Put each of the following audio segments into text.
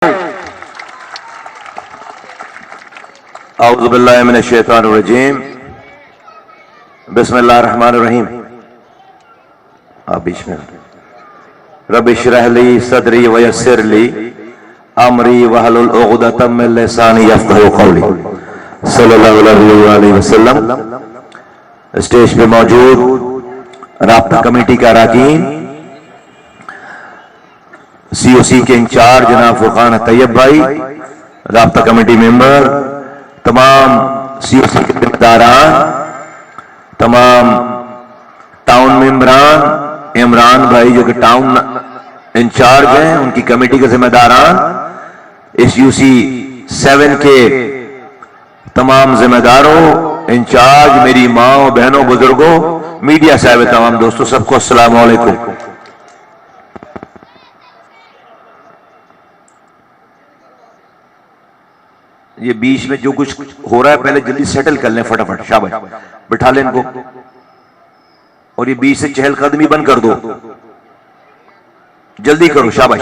اعوذ باللہ من الشیطان الرجیم بسم اللہ الرحمن الرحیم. آپ بیچ میں رب اشرح لی صدری ویسر لی امری واحلل عقدۃ من لسانی یفقہوا قولی صلی اللہ علیہ وسلم. اسٹیج پہ موجود رابطہ کمیٹی کا اراکین، سی او سی کے انچارج جناب فرقان طیب بھائی، رابطہ کمیٹی ممبر، تمام سی او سی کے ذمہ داران، تمام ٹاؤن ممبران، عمران بھائی جو کہ ٹاؤن انچارج ہیں، ان کی کمیٹی کے ذمہ داران، اس یو سی 7 کے تمام ذمہ داروں، انچارج، میری ماں بہنوں، بزرگوں، میڈیا صاحب، تمام دوستوں، سب کو السلام علیکم. یہ بیچ میں جو کچھ ہو رہا ہے پہلے جلدی سیٹل کر لیں، فٹافٹ شاباش، بٹھا لیں ان کو، اور یہ بیچ سے چہل قدمی بند کر دو، جلدی کرو، شاباش،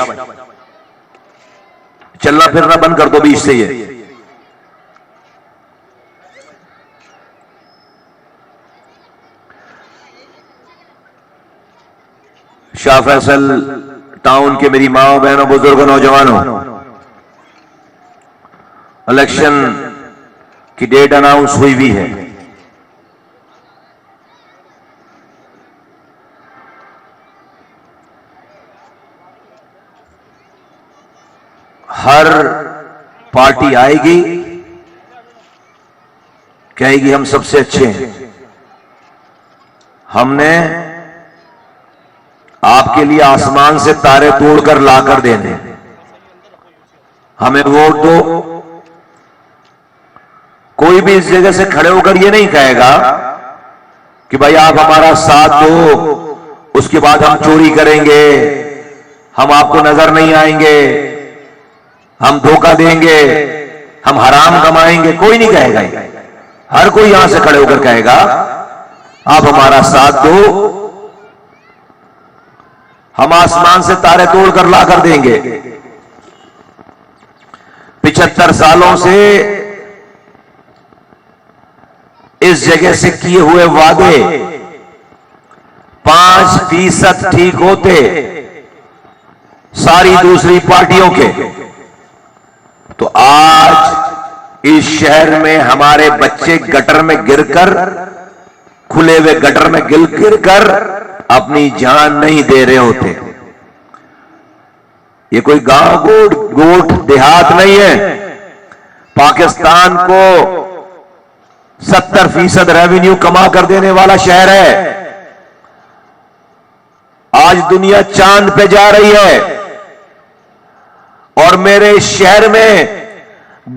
چلنا پھرنا بند کر دو بیچ سے. یہ شاہ فیصل ٹاؤن کے میری ماں بہنوں، بزرگوں، نوجوانوں، الیکشن کی ڈیٹ اناؤنس ہوئی بھی ہے. ہر پارٹی آئے گی، کہے گی ہم سب سے اچھے ہیں، ہم نے آپ کے لیے آسمان سے تارے توڑ کر لا کر دینے، ہمیں ووٹ دو. کوئی بھی اس جگہ سے کھڑے ہو کر یہ نہیں کہے گا کہ بھائی آپ ہمارا ساتھ دو، اس کے بعد ہم چوری کریں گے، ہم آپ کو نظر نہیں آئیں گے، ہم دھوکہ دیں گے، ہم حرام کمائیں گے. کوئی نہیں کہے گا. ہر کوئی یہاں سے کھڑے ہو کر کہے گا آپ ہمارا ساتھ دو، ہم آسمان سے تارے توڑ کر لا کر دیں گے. 75 سالوں سے اس جگہ سے کیے ہوئے وعدے 5% ٹھیک ہوتے ساری دوسری پارٹیوں کے، تو آج اس شہر میں ہمارے بچے گٹر میں گر کر، کھلے ہوئے گٹر میں گر کر اپنی جان نہیں دے رہے ہوتے. یہ کوئی گاؤں گوٹ دیہات نہیں ہے. پاکستان کو 70% ریونیو کما کر دینے والا شہر ہے. آج دنیا چاند پہ جا رہی ہے، اور میرے شہر میں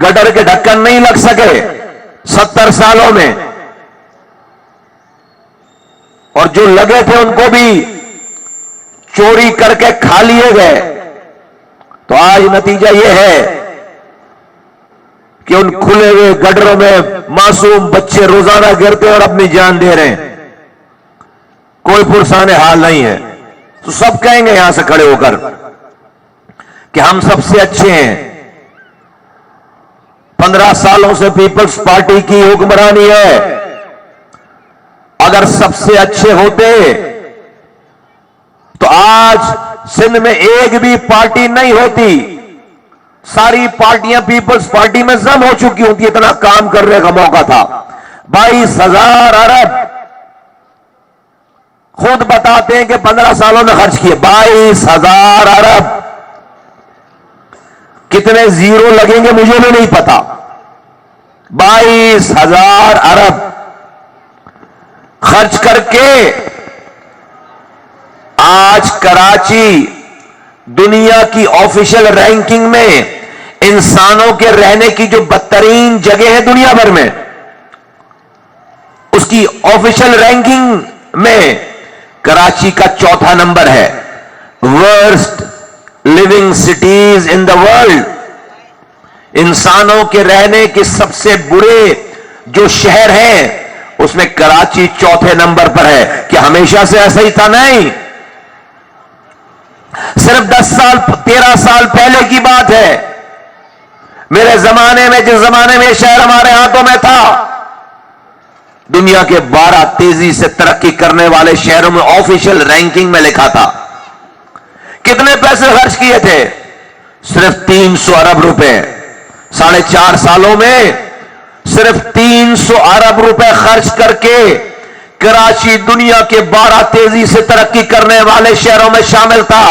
گٹر کے ڈھکن نہیں لگ سکے 70 سالوں میں، اور جو لگے تھے ان کو بھی چوری کر کے کھا لیے گئے. تو آج نتیجہ یہ ہے کہ ان کھلے ہوئے گٹروں میں معصوم بچے روزانہ گرتے اور اپنی جان دے رہے ہیں. کوئی پرسان حال نہیں ہے. تو سب کہیں گے یہاں سے کھڑے ہو کر کہ ہم سب سے اچھے ہیں. 15 سالوں سے پیپلز پارٹی کی حکمرانی ہے. اگر سب سے اچھے ہوتے تو آج سندھ میں ایک بھی پارٹی نہیں ہوتی. ساری پارٹیاں پیپلز پارٹی میں ضم ہو چکی ہوتی. اتنا کام کرنے کا موقع تھا. 22,000 ارب خود بتاتے ہیں کہ 15 سالوں میں خرچ کیے. 22,000 ارب. کتنے زیرو لگیں گے مجھے بھی نہیں پتا. 22,000 ارب خرچ کر کے آج کراچی دنیا کی آفیشل رینکنگ میں انسانوں کے رہنے کی جو بدترین جگہ ہے دنیا بھر میں، اس کی آفیشل رینکنگ میں کراچی کا 4تھا نمبر ہے. Worst living cities in the world. انسانوں کے رہنے کے سب سے برے جو شہر ہیں اس میں کراچی 4تھے نمبر پر ہے. کہ ہمیشہ سے ایسا ہی تھا؟ نہیں، صرف 10 سال 13 سال پہلے کی بات ہے. میرے زمانے میں، جس زمانے میں یہ شہر ہمارے ہاتھوں میں تھا، دنیا کے 12 تیزی سے ترقی کرنے والے شہروں میں آفیشیل رینکنگ میں لکھا تھا. کتنے پیسے خرچ کیے تھے؟ صرف 300 ارب روپے. 4.5 سالوں میں صرف 300 ارب روپے خرچ کر کے کراچی دنیا کے 12 تیزی سے ترقی کرنے والے شہروں میں شامل تھا.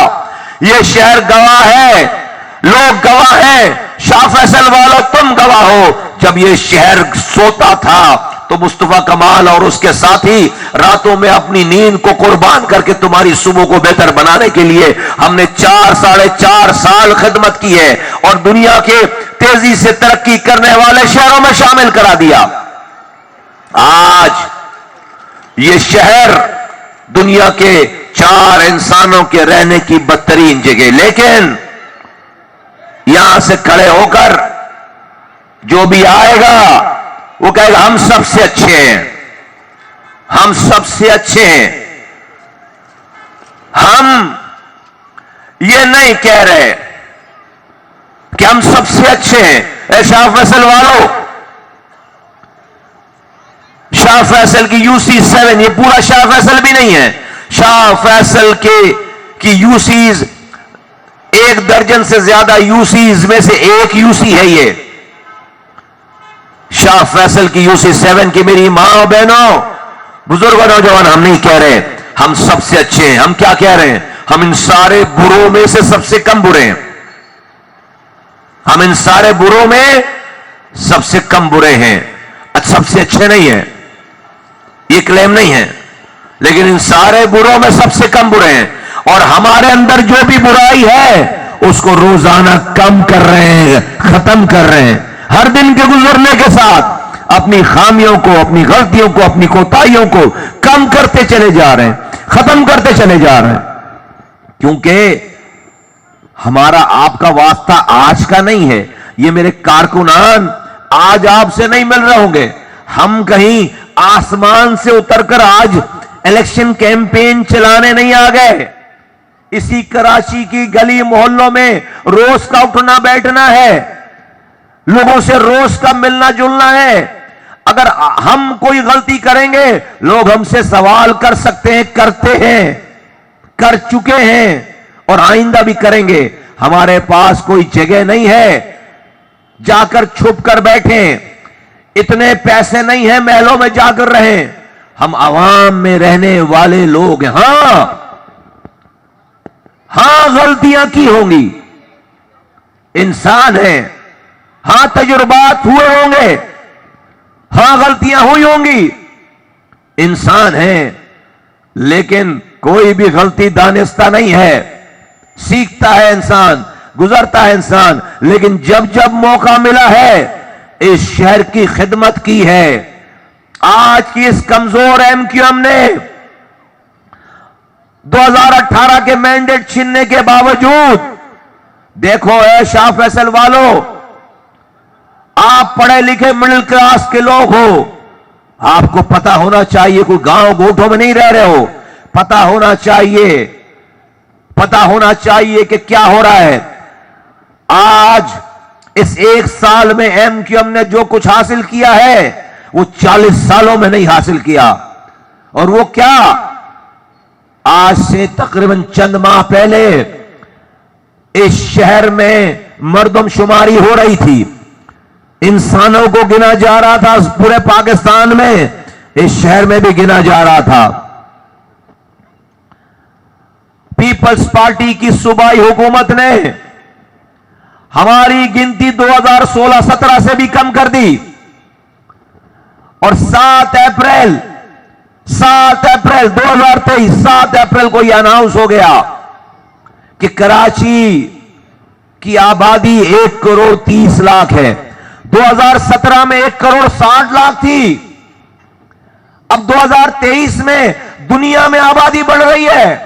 یہ شہر گواہ ہے، لوگ گواہ ہیں، شاہ فیصل والوں تم گواہ ہو. جب یہ شہر سوتا تھا تو مصطفیٰ کمال اور اس کے ساتھی راتوں میں اپنی نیند کو قربان کر کے تمہاری صبح کو بہتر بنانے کے لیے ہم نے 4.5 سال خدمت کی ہے اور دنیا کے تیزی سے ترقی کرنے والے شہروں میں شامل کرا دیا. آج یہ شہر دنیا کے 4 انسانوں کے رہنے کی بدترین جگہ، لیکن یہاں سے کھڑے ہو کر جو بھی آئے گا وہ کہے گا ہم سب سے اچھے ہیں، ہم سب سے اچھے ہیں. ہم یہ نہیں کہہ رہے کہ ہم سب سے اچھے ہیں. اے شاہ فیصل والوں، شاہ فیصل کی UC7، یہ پورا شاہ فیصل بھی نہیں ہے. شاہ فیصل کی UCs 1 درجن سے زیادہ UCs میں سے ایک UC ہے. یہ شاہ فیصل کی UC7 کی میری ماں اور بہنوں، بزرگ نوجوان، ہم نہیں کہہ رہے ہم سب سے اچھے ہیں. ہم کیا کہہ رہے ہیں؟ ہم ان سارے بروں میں سے سب سے کم برے ہیں. ہم ان سارے بروں میں سب سے کم برے ہیں. سب سے اچھے نہیں ہیں، یہ کلیم نہیں ہے، لیکن ان سارے بروں میں سب سے کم برے ہیں. اور ہمارے اندر جو بھی برائی ہے اس کو روزانہ کم کر رہے ہیں، ختم کر رہے ہیں. ہر دن کے گزرنے کے ساتھ اپنی خامیوں کو، اپنی غلطیوں کو، اپنی کوتاہیوں کو کم کرتے چلے جا رہے ہیں، ختم کرتے چلے جا رہے ہیں. کیونکہ ہمارا آپ کا واسطہ آج کا نہیں ہے. یہ میرے کارکنان آج آپ سے نہیں مل رہے ہوں گے. ہم کہیں آسمان سے اتر کر آج الیکشن کیمپین چلانے نہیں آ گئے. اسی کراچی کی گلی محلوں میں روز کا اٹھنا بیٹھنا ہے، لوگوں سے روز کا ملنا جلنا ہے. اگر ہم کوئی غلطی کریں گے لوگ ہم سے سوال کر سکتے ہیں، کرتے ہیں، کر چکے ہیں اور آئندہ بھی کریں گے. ہمارے پاس کوئی جگہ نہیں ہے جا کر چھپ کر بیٹھیں، اتنے پیسے نہیں ہیں محلوں میں جا کر رہیں. ہم عوام میں رہنے والے لوگ ہیں. ہاں غلطیاں کی ہوں گی، انسان ہیں. ہاں تجربات ہوئے ہوں گے، ہاں غلطیاں ہوئی ہوں گی، انسان ہیں. لیکن کوئی بھی غلطی دانستہ نہیں ہے. سیکھتا ہے انسان، گزرتا ہے انسان. لیکن جب موقع ملا ہے اس شہر کی خدمت کی ہے. آج کی اس کمزور MQM نے 2018 کے مینڈیٹ چھیننے کے باوجود، دیکھو اے شاہ فیصل والوں، آپ پڑھے لکھے مڈل کلاس کے لوگ ہو، آپ کو پتا ہونا چاہیے، کوئی گاؤں گوٹھوں میں نہیں رہ رہے ہو، پتا ہونا چاہیے کہ کیا ہو رہا ہے. آج اس 1 سال میں MQM نے جو کچھ حاصل کیا ہے وہ 40 سالوں میں نہیں حاصل کیا. اور وہ کیا؟ آج سے تقریباً چند ماہ پہلے اس شہر میں مردم شماری ہو رہی تھی، انسانوں کو گنا جا رہا تھا. پورے پاکستان میں اس شہر میں بھی گنا جا رہا تھا. پیپلز پارٹی کی صوبائی حکومت نے ہماری گنتی 2016-17 سے بھی کم کر دی اور 7 اپریل 2023 7 اپریل کو یہ اناؤنس ہو گیا کہ کراچی کی آبادی 1,30,00,000 ہے. 2017 میں 1,60,00,000 تھی. اب 2023 میں دنیا میں آبادی بڑھ رہی ہے.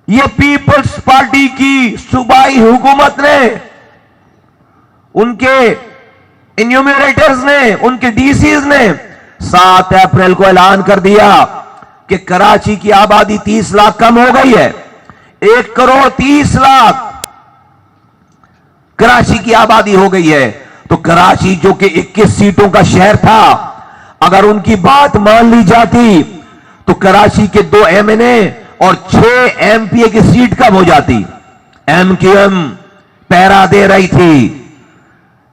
یہ پیپلز پارٹی کی صوبائی حکومت نے، ان کے انیومریٹرز نے، ان کے DCs نے 7 اپریل کو اعلان کر دیا کہ کراچی کی آبادی 30 لاکھ کم ہو گئی ہے. 1,30,00,000 کراچی کی آبادی ہو گئی ہے. تو کراچی جو کہ 21 سیٹوں کا شہر تھا، اگر ان کی بات مان لی جاتی تو کراچی کے 2 MNA اور 6 MPA کی سیٹ کم ہو جاتی. MQM پہرا دے رہی تھی،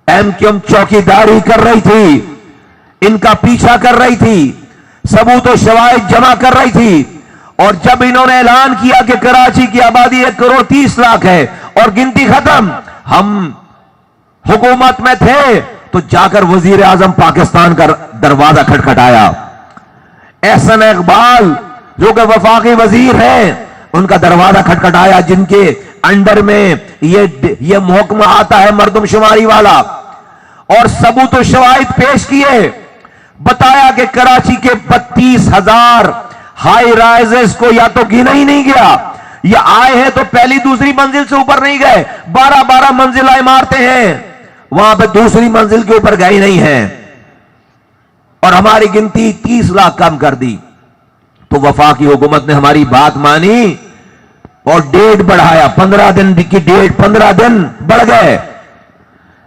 MQM چوکیداری کر رہی تھی، ان کا پیچھا کر رہی تھی، ثبوت و شواہد جمع کر رہی تھی. اور جب انہوں نے اعلان کیا کہ کراچی کی آبادی 1,30,00,000 ہے اور گنتی ختم، ہم حکومت میں تھے تو جا کر وزیر اعظم پاکستان کا دروازہ کھٹکھٹایا. احسن اقبال جو کہ وفاقی وزیر ہیں، ان کا دروازہ کھٹکھٹایا، جن کے انڈر میں یہ محکمہ آتا ہے مردم شماری والا. اور ثبوت و شواہد پیش کیے، بتایا کہ کراچی کے 32,000 ہائی رائزز کو یا تو گنا ہی نہیں گیا، یا آئے ہیں تو پہلی دوسری منزل سے اوپر نہیں گئے. 12 منزلہ عمارتیں ہیں، وہاں پہ دوسری منزل کے اوپر گئے نہیں ہیں. اور ہماری گنتی 30 لاکھ کم کر دی. تو وفاقی حکومت نے ہماری بات مانی اور ڈیٹ بڑھایا. 15 دن کی ڈیٹ 15 دن بڑھ گئے.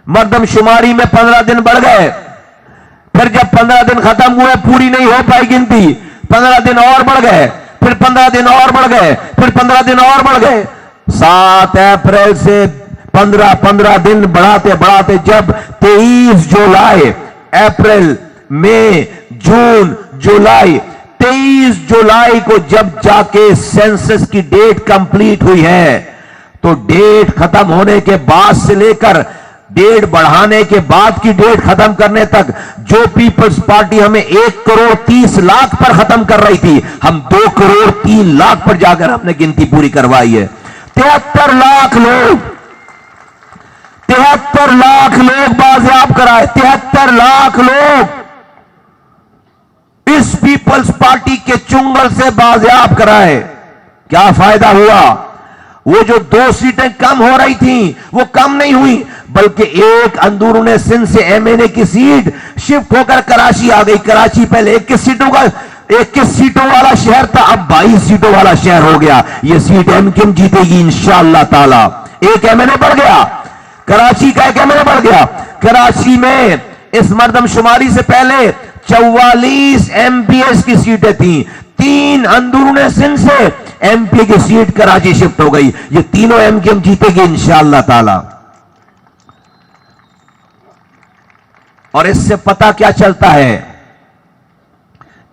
مردم شماری میں 15 دن بڑھ گئے. پھر جب 15 دن ختم ہوئے، پوری نہیں ہو پائی گنتی، 15 دن اور بڑھ گئے، پھر 15 دن اور بڑھ گئے، پھر 15 دن اور بڑھ گئے. 7 اپریل سے 15 دن بڑھاتے بڑھاتے جب 23 جولائی، اپریل، مئی، جون، جولائی، 23 جولائی کو جب جا کے سینسس کی ڈیٹ کمپلیٹ ہوئی ہے، تو ڈیٹ ختم ہونے کے بعد سے لے کر ڈیٹ بڑھانے کے بعد کی ڈیٹ ختم کرنے تک جو پیپلز پارٹی ہمیں 1,30,00,000 پر ختم کر رہی تھی، ہم 2,03,00,000 پر جا کر ہم نے گنتی پوری کروائی ہے. 73 لاکھ لوگ 73 لاکھ لوگ بازیاب کرائے. 73 لاکھ لوگ اس پیپلز پارٹی کے چنگل سے بازیاب کرائے. کیا فائدہ ہوا؟ وہ جو 2 سیٹیں کم ہو رہی تھیں وہ کم نہیں ہوئی، بلکہ ایک اندرون سندھ سے MNA کی سیٹ شفٹ ہو کر کراچی آ گئی. کراچی پہلے 21 سیٹوں والا شہر تھا، اب 22 سیٹوں والا شہر ہو گیا. یہ سیٹ MQM جیتے گی انشاءاللہ تعالی. ایک MNA بڑھ گیا، کراچی کا ایک MNA بڑھ گیا. کراچی میں اس مردم شماری سے پہلے 44 MPS کی سیٹیں تھیں. 3 اندرون سندھ سے MP کی سیٹ کراچی شفٹ ہو گئی. یہ تینوں MQM جیتے گی انشاءاللہ تعالی. اور اس سے پتہ کیا چلتا ہے؟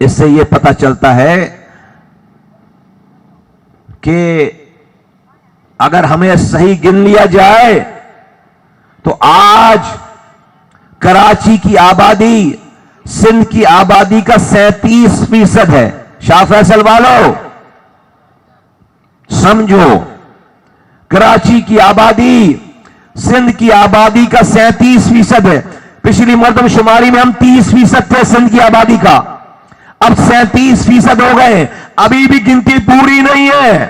اس سے یہ پتہ چلتا ہے کہ اگر ہمیں صحیح گن لیا جائے تو آج کراچی کی آبادی سندھ کی آبادی کا 37% ہے. شاہ فیصل والو سمجھو، کراچی کی آبادی سندھ کی آبادی کا 37% ہے. پچھلی مردم شماری میں ہم 30% تھے سندھ کی آبادی کا، اب 37% ہو گئے. ابھی بھی گنتی پوری نہیں ہے.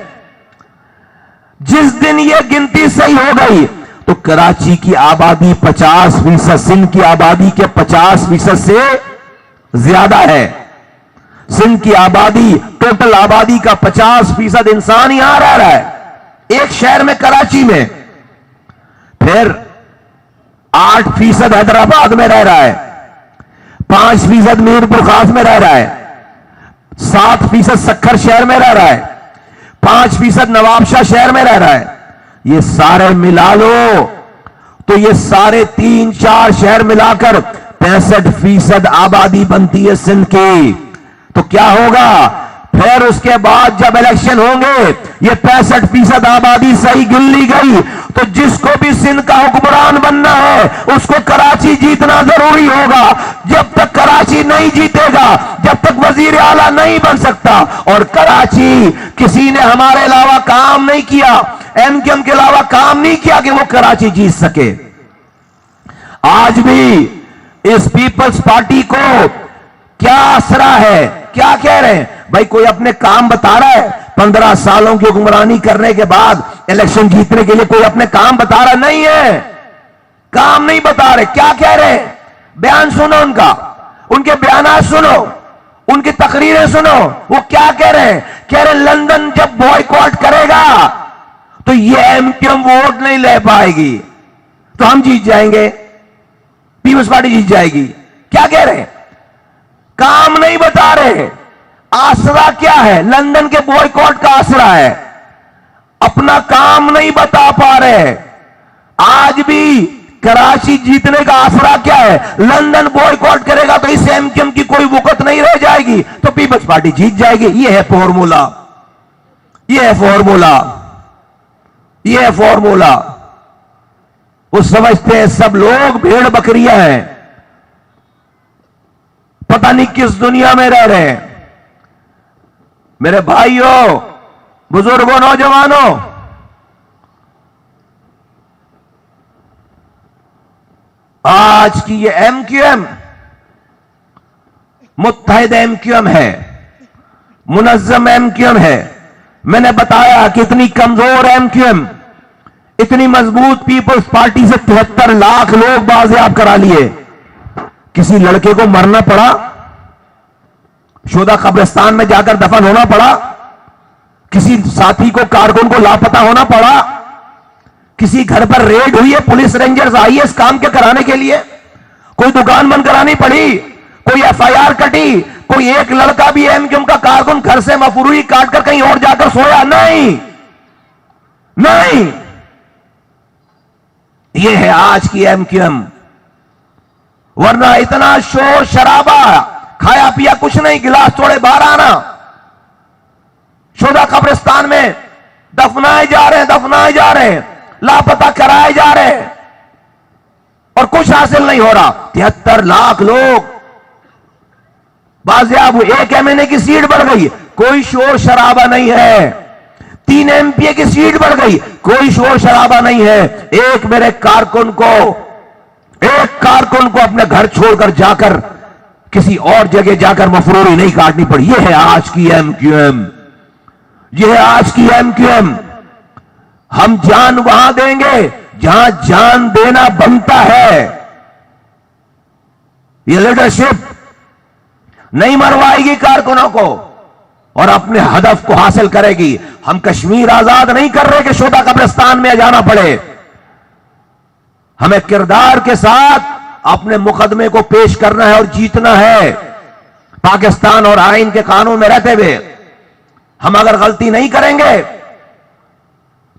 جس دن یہ گنتی صحیح ہو گئی تو کراچی کی آبادی 50%، سندھ کی آبادی کے 50% سے زیادہ ہے. سندھ کی آبادی، ٹوٹل آبادی کا 50% انسان یہاں رہ رہا ہے ایک شہر میں، کراچی میں. پھر 8% حیدرآباد میں رہ رہا ہے، 5% میرپور خاص میں رہ رہا ہے، 7% سکھر شہر میں رہ رہا ہے، 5% نواب شاہ شہر میں رہ رہا ہے. یہ سارے ملا لو تو یہ سارے 3-4 شہر ملا کر 65% آبادی بنتی ہے سندھ کی. تو کیا ہوگا پھر اس کے بعد جب الیکشن ہوں گے، یہ 65% آبادی صحیح گن لی گئی تو جس کو بھی سندھ کا حکمران بننا ہے اس کو کراچی جیتنا ضروری ہوگا. جب تک کراچی نہیں جیتے گا، جب تک وزیر اعلیٰ نہیں بن سکتا. اور کراچی کسی نے ہمارے علاوہ کام نہیں کیا، MQM کے علاوہ کام نہیں کیا کہ وہ کراچی جیت سکے. آج بھی اس پیپلز پارٹی کو کیا اسرا ہے؟ کیا کہہ رہے ہیں بھائی؟ کوئی اپنے کام بتا رہا ہے؟ 15 سالوں کی حکمرانی کرنے کے بعد الیکشن جیتنے کے لیے کوئی اپنے کام بتا رہا نہیں ہے. کام نہیں بتا رہے. کیا کہہ رہے ہیں؟ بیان سنو ان کا، ان کے بیانات سنو، ان کی تقریریں سنو. وہ کیا کہہ رہے ہیں؟ کہہ رہے ہیں لندن جب بوائیکاٹ کرے گا تو یہ MQM ووٹ نہیں لے پائے گی. تو ہم جیت جائیں گے, پیپلز پارٹی جیت جائے گی. کیا کہہ رہے ہیں؟ کام نہیں بتا رہے. آسرا کیا ہے؟ لندن کے بوائیکاٹ کا آسرا ہے. اپنا کام نہیں بتا پا رہے. آج بھی کراچی جیتنے کا آسرا کیا ہے؟ لندن بوائیکاٹ کرے گا تو اس ایم کیو ایم کی کوئی وقت نہیں رہ جائے گی, تو پیپلز پارٹی جیت جائے گی. یہ ہے فارمولا, یہ ہے فارمولا, یہ ہے فارمولا. وہ سمجھتے ہیں سب لوگ بھیڑ بکریاں ہیں, پتہ نہیں کس دنیا میں رہ رہے ہیں. میرے بھائیوں, بزرگوں, نوجوانوں, آج کی یہ ایم کیو ایم متحد ایم کیو ایم ہے, منظم ایم کیو ایم ہے. میں نے بتایا کہ اتنی کمزور ایم کیو ایم, اتنی مضبوط پیپلز پارٹی سے 73 لاکھ لوگ بازیاب کرا لیے. کسی لڑکے کو مرنا پڑا, شہداء قبرستان میں جا کر دفن ہونا پڑا, کسی ساتھی کو, کارکن کو لاپتہ ہونا پڑا, کسی گھر پر ریڈ ہوئی ہے, پولیس رینجرز آئی ہے اس کام کے کرانے کے لیے, کوئی دکان بند کرانی پڑی, کوئی ایف آئی آر کٹی, کوئی ایک لڑکا بھی ایم کیو ایم کا کارکن گھر سے مفروئی کاٹ کر کہیں اور جا کر سویا نہیں, نہیں. یہ ہے آج کی ایم کیو ایم. ورنہ اتنا شور شرابہ, کھایا پیا کچھ نہیں, گلاس توڑے باہر آنا, شہداء قبرستان میں دفنائے جا رہے ہیں, دفنائے جا رہے ہیں, لاپتہ کرائے جا رہے ہیں, اور کچھ حاصل نہیں ہو رہا. 73 لاکھ لوگ بازیاب ہوئے, ایک ایم این اے کی سیٹ بڑھ گئی, کوئی شور شرابہ نہیں ہے. 3 ایم پی اے کی سیٹ بڑھ گئی, کوئی شور شرابہ نہیں ہے. ایک میرے کارکن کو, ایک کارکن کو اپنے گھر چھوڑ کر جا کر کسی اور جگہ جا کر مفروری نہیں کاٹنی پڑی. یہ ہے آج کی ایم کیو ایم, یہ ہے آج کی ایم کیو ایم. ہم جان وہاں دیں گے جہاں جان دینا بنتا ہے. یہ لیڈرشپ نہیں مروائے گی کارکنوں کو, اور اپنے ہدف کو حاصل کرے گی. ہم کشمیر آزاد نہیں کر رہے کہ شہداء قبرستان میں جانا پڑے. ہمیں کردار کے ساتھ اپنے مقدمے کو پیش کرنا ہے اور جیتنا ہے. پاکستان اور آئین کے قانون میں رہتے ہوئے ہم اگر غلطی نہیں کریں گے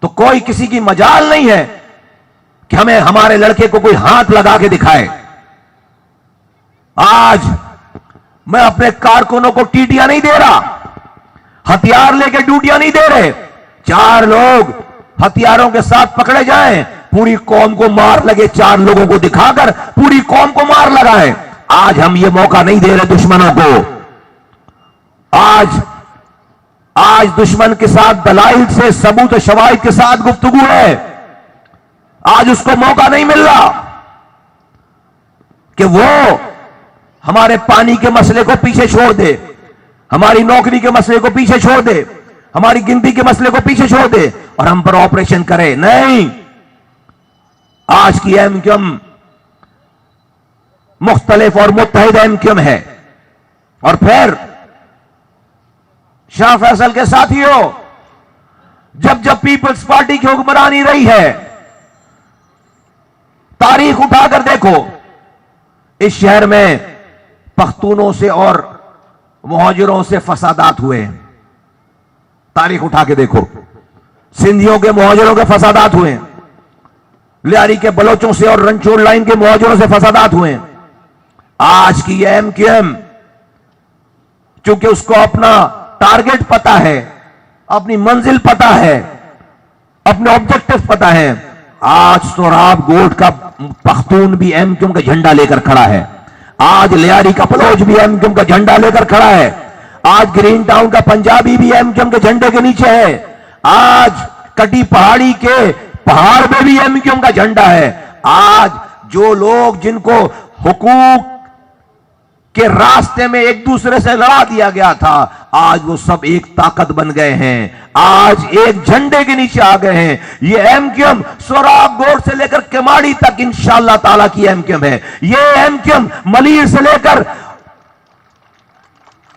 تو کوئی کسی کی مجال نہیں ہے کہ ہمیں ہمارے لڑکے کو کوئی ہاتھ لگا کے دکھائے. آج میں اپنے کارکنوں کو ٹیٹیاں نہیں دے رہا, ہتھیار لے کے ڈیوٹیاں نہیں دے رہے. 4 لوگ ہتھیاروں کے ساتھ پکڑے جائیں, پوری قوم کو مار لگے, 4 لوگوں کو دکھا کر پوری قوم کو مار لگائیں. آج ہم یہ موقع نہیں دے رہے دشمنوں کو. آج دشمن کے ساتھ دلائل سے, ثبوت و شواہد کے ساتھ گفتگو ہے. آج اس کو موقع نہیں مل رہا کہ وہ ہمارے پانی کے مسئلے کو پیچھے چھوڑ دے, ہماری نوکری کے مسئلے کو پیچھے چھوڑ دے, ہماری گنتی کے مسئلے کو پیچھے چھوڑ دے اور ہم پر آپریشن کرے. نہیں, آج کی ایم کیو ایم مختلف اور متحد ایم کیو ایم ہے. اور پھر شاہ فیصل کے ساتھیوں, جب جب پیپلز پارٹی کی حکمرانی رہی ہے, تاریخ اٹھا کر دیکھو, اس شہر میں پختونوں سے اور مہاجروں سے فسادات ہوئے. تاریخ اٹھا کے دیکھو, سندھیوں کے مہاجروں کے فسادات ہوئے, لیاری کے بلوچوں سے اور رنچور لائن کے مہاجروں سے فسادات ہوئے. آج کی یہ ایم کیو ایم, چونکہ اس کو اپنا ٹارگٹ پتا ہے, اپنی منزل پتا ہے, اپنے آبجیکٹو پتا ہے. آج سوراب گوٹ کا پختون بھی ایم کیو ایم کا جھنڈا لے کر کھڑا ہے. آج لیاری کا بلوچ بھی ایم کیو ایم کا جھنڈا لے کر کھڑا ہے. آج گرین ٹاؤن کا پنجابی بھی ایم کیو ایم کے جھنڈے کے نیچے ہے. آج کٹی پہاڑی کے پہاڑ میں بھی ایم کیو ایم کا جھنڈا ہے. آج جو لوگ جن کو حقوق کے راستے میں ایک دوسرے سے لڑا دیا گیا تھا, آج وہ سب ایک طاقت بن گئے ہیں, آج ایک جھنڈے کے نیچے آ گئے ہیں. یہ ایم کیو ایم سوراب گوٹ سے لے کر کماڑی تک انشاءاللہ تعالیٰ کی ایم کیو ایم ہے. یہ ایم کیو ایم ملیر سے لے کر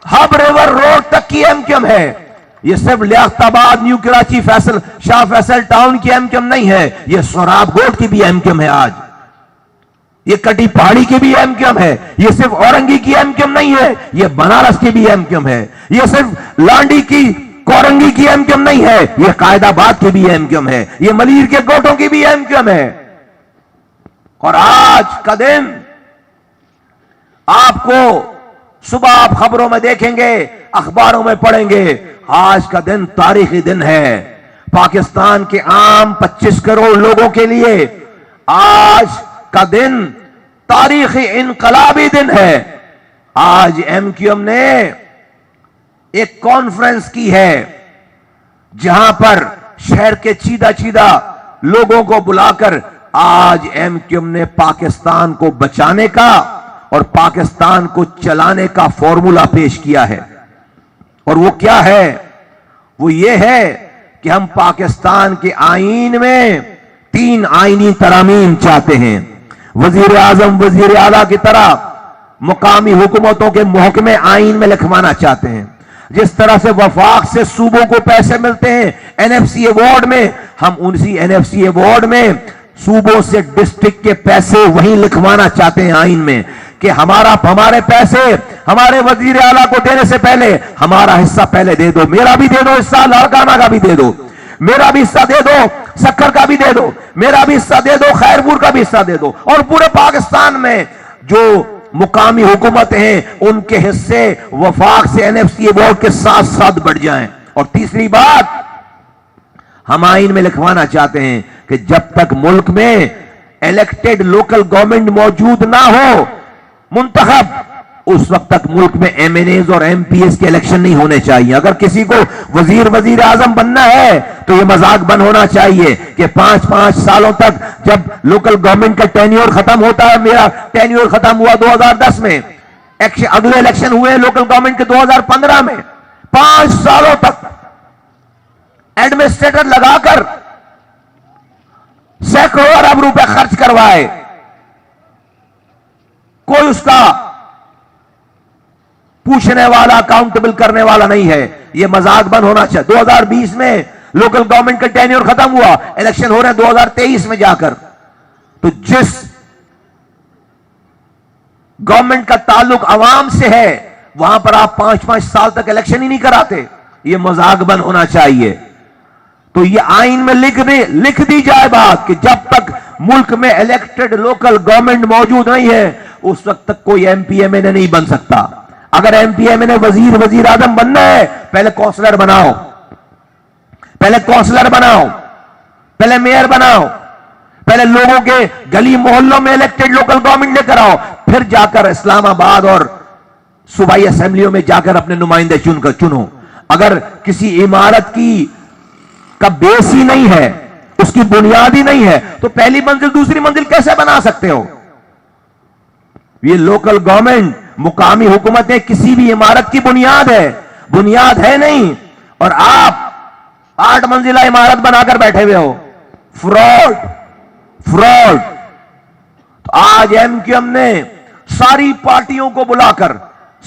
ہب ریور روڈ تک کی ایم کیو ایم ہے. یہ صرف لیاقت نیو کراچی شاہ فیصل ٹاؤن کی ایم کیو ایم نہیں ہے، یہ سوراب گوٹ کی بھی ایم کیو ایم ہے، آج یہ کٹی پہاڑی کی بھی ایم کیو ایم ہے، یہ صرف اورنگی کی ایم کیو ایم نہیں ہے، یہ بنارس کی بھی ایم کیو ایم ہے، یہ صرف لانڈی کی کورنگی کی ایم کیو ایم نہیں ہے، یہ قائد آباد کی بھی ایم کیو ایم ہے، یہ ملیر کے گوٹوں کی بھی ایم کیو ایم ہے۔ اور آج کا دن آپ کو صبح آپ خبروں میں دیکھیں گے، اخباروں میں پڑھیں گے، آج کا دن تاریخی دن ہے پاکستان کے عام 25 کروڑ لوگوں کے لیے۔ آج کا دن تاریخی انقلابی دن ہے۔ آج ایم کیو ایم نے ایک کانفرنس کی ہے جہاں پر شہر کے چیدہ لوگوں کو بلا کر آج ایم کیو ایم نے پاکستان کو بچانے کا اور پاکستان کو چلانے کا فارمولا پیش کیا ہے۔ اور وہ کیا ہے؟ وہ یہ ہے کہ ہم پاکستان کے آئین میں 3 آئینی ترامیم چاہتے ہیں۔ وزیر اعظم وزیر اعلیٰ کی طرح مقامی حکومتوں کے محکمے آئین میں لکھوانا چاہتے ہیں۔ جس طرح سے وفاق سے صوبوں کو پیسے ملتے ہیں این ایف سی ایوارڈ میں، ہم اسی این ایف سی ایوارڈ میں صوبوں سے ڈسٹرکٹ کے پیسے وہیں لکھوانا چاہتے ہیں آئین میں کہ ہمارے پیسے ہمارے وزیر اعلیٰ کو دینے سے پہلے ہمارا حصہ پہلے دے دو، میرا بھی دے دو حصہ، لاڑکانہ کا بھی دے دو، میرا بھی حصہ دے دو، سکھر کا بھی دے دو، میرا بھی حصہ دے دو، خیرپور کا بھی حصہ دے دو، اور پورے پاکستان میں جو مقامی حکومت ہیں ان کے حصے وفاق سے این ایف سی ایوارڈ کے ساتھ ساتھ بڑھ جائیں۔ اور تیسری بات ہم آئین میں لکھوانا چاہتے ہیں کہ جب تک ملک میں الیکٹڈ لوکل گورنمنٹ موجود نہ ہو منتخب، اس وقت تک ملک میں ایم این ایز اور ایم پی ایس کے الیکشن نہیں ہونے چاہیے۔ اگر کسی کو وزیر اعظم بننا ہے تو یہ مذاق بند ہونا چاہیے کہ 5 سالوں تک جب لوکل گورنمنٹ کا ٹینیور ختم ہوتا ہے، میرا ٹینیور ختم ہوا 2010 میں، اگلے الیکشن ہوئے لوکل گورنمنٹ کے 2015 میں، 5 سالوں تک ایڈمنسٹریٹر لگا کر سینکڑوں ارب روپے خرچ کروائے، کوئی اس کا پوچھنے والا اکاؤنٹیبل کرنے والا نہیں ہے۔ یہ مذاق بند ہونا چاہیے۔ 2020 میں لوکل گورنمنٹ کا ٹینیور ختم ہوا، الیکشن ہو رہے ہیں 2023 میں جا کر، تو جس گورنمنٹ کا تعلق عوام سے ہے وہاں پر آپ 5 سال تک الیکشن ہی نہیں کراتے۔ یہ مذاق بند ہونا چاہیے۔ تو یہ آئین میں لکھ دی جائے بات کہ جب تک ملک میں الیکٹڈ لوکل گورنمنٹ موجود نہیں ہے اس وقت تک کوئی ایم پی ایم اے نہیں بن سکتا۔ اگر ایم پی ایم اے نے وزیر اعظم بننا ہے پہلے کونسلر بناؤ، پہلے میئر بناؤ، پہلے لوگوں کے گلی محلوں میں الیکٹڈ لوکل گورنمنٹ لے کر آؤ، پھر جا کر اسلام آباد اور صوبائی اسمبلیوں میں جا کر اپنے نمائندے چنو۔ اگر کسی عمارت کا بیس ہی نہیں ہے، اس کی بنیاد ہی نہیں ہے تو پہلی منزل دوسری منزل کیسے بنا سکتے ہو؟ یہ لوکل گورنمنٹ مقامی حکومتیں کسی بھی عمارت کی بنیاد ہے نہیں، اور آپ 8 منزلہ عمارت بنا کر بیٹھے ہوئے ہو۔ فراڈ۔ تو آج ایم کیو ایم نے ساری پارٹیوں کو بلا کر،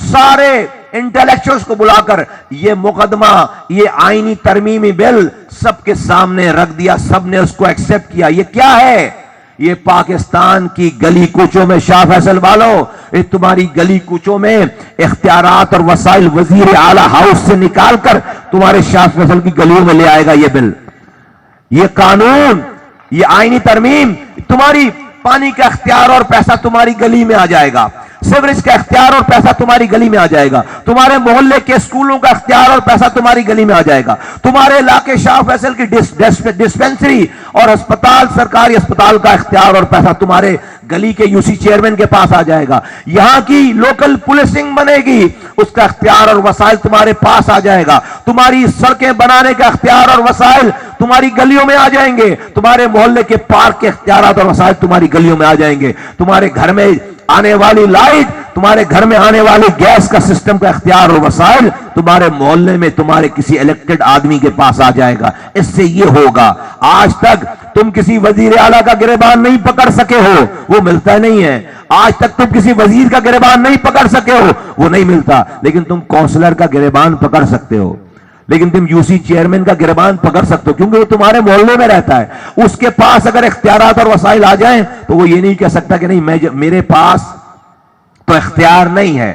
سارے انٹلیکچوئلز کو بلا کر یہ مقدمہ، یہ آئینی ترمیمی بل سب کے سامنے رکھ دیا، سب نے اس کو ایکسپٹ کیا۔ یہ کیا ہے؟ یہ پاکستان کی گلی کوچوں میں شاہ فیصل والوں، تمہاری گلی کوچوں میں اختیارات اور وسائل وزیر اعلیٰ ہاؤس سے نکال کر تمہارے شاہ فیصل کی گلیوں میں لے آئے گا یہ بل، یہ قانون، یہ آئینی ترمیم۔ تمہاری پانی کا اختیار اور پیسہ تمہاری گلی میں آ جائے گا، سیوریج کا اختیار اور پیسہ تمہاری گلی میں آ جائے گا، تمہارے محلے کے اسکولوں کا اختیار اور پیسہ تمہاری گلی میں آ جائے گا، تمہارے علاقے شاہ فیصل کی ڈسپینسری اور اسپتال، سرکاری اسپتال کا اختیار اور پیسہ تمہارے گلی کے یو سی چیئرمین کے پاس آ جائے گا، یہاں کی لوکل پولیسنگ بنے گی، اس کا اختیار اور وسائل تمہارے پاس آ جائے گا، تمہاری سڑکیں بنانے کا اختیار اور وسائل تمہاری گلیوں میں آ جائیں گے، تمہارے محلے کے پارک کے اختیارات اور وسائل تمہاری گلیوں میں آ جائیں گے، تمہارے گھر میں آنے والی لائٹ، تمہارے گھر میں آنے والی گیس کا سسٹم کا اختیار اور وسائل تمہارے محلے میں تمہارے کسی الیکٹڈ آدمی کے پاس آ جائے گا۔ اس سے یہ ہوگا، آج تک تم کسی وزیر اعلیٰ کا گریبان نہیں پکڑ سکے ہو، وہ ملتا نہیں ہے، آج تک تم کسی وزیر کا گریبان نہیں پکڑ سکے ہو، وہ نہیں ملتا، لیکن تم کونسلر کا گریبان پکڑ سکتے ہو، لیکن تم یوسی چیئرمین کا گربان پکڑ سکتے ہو کیونکہ وہ تمہارے محلے میں رہتا ہے. اس کے پاس اگر اختیارات اور وسائل آ جائیں تو وہ یہ نہیں کہہ سکتا کہ نہیں میرے پاس تو اختیار نہیں ہے.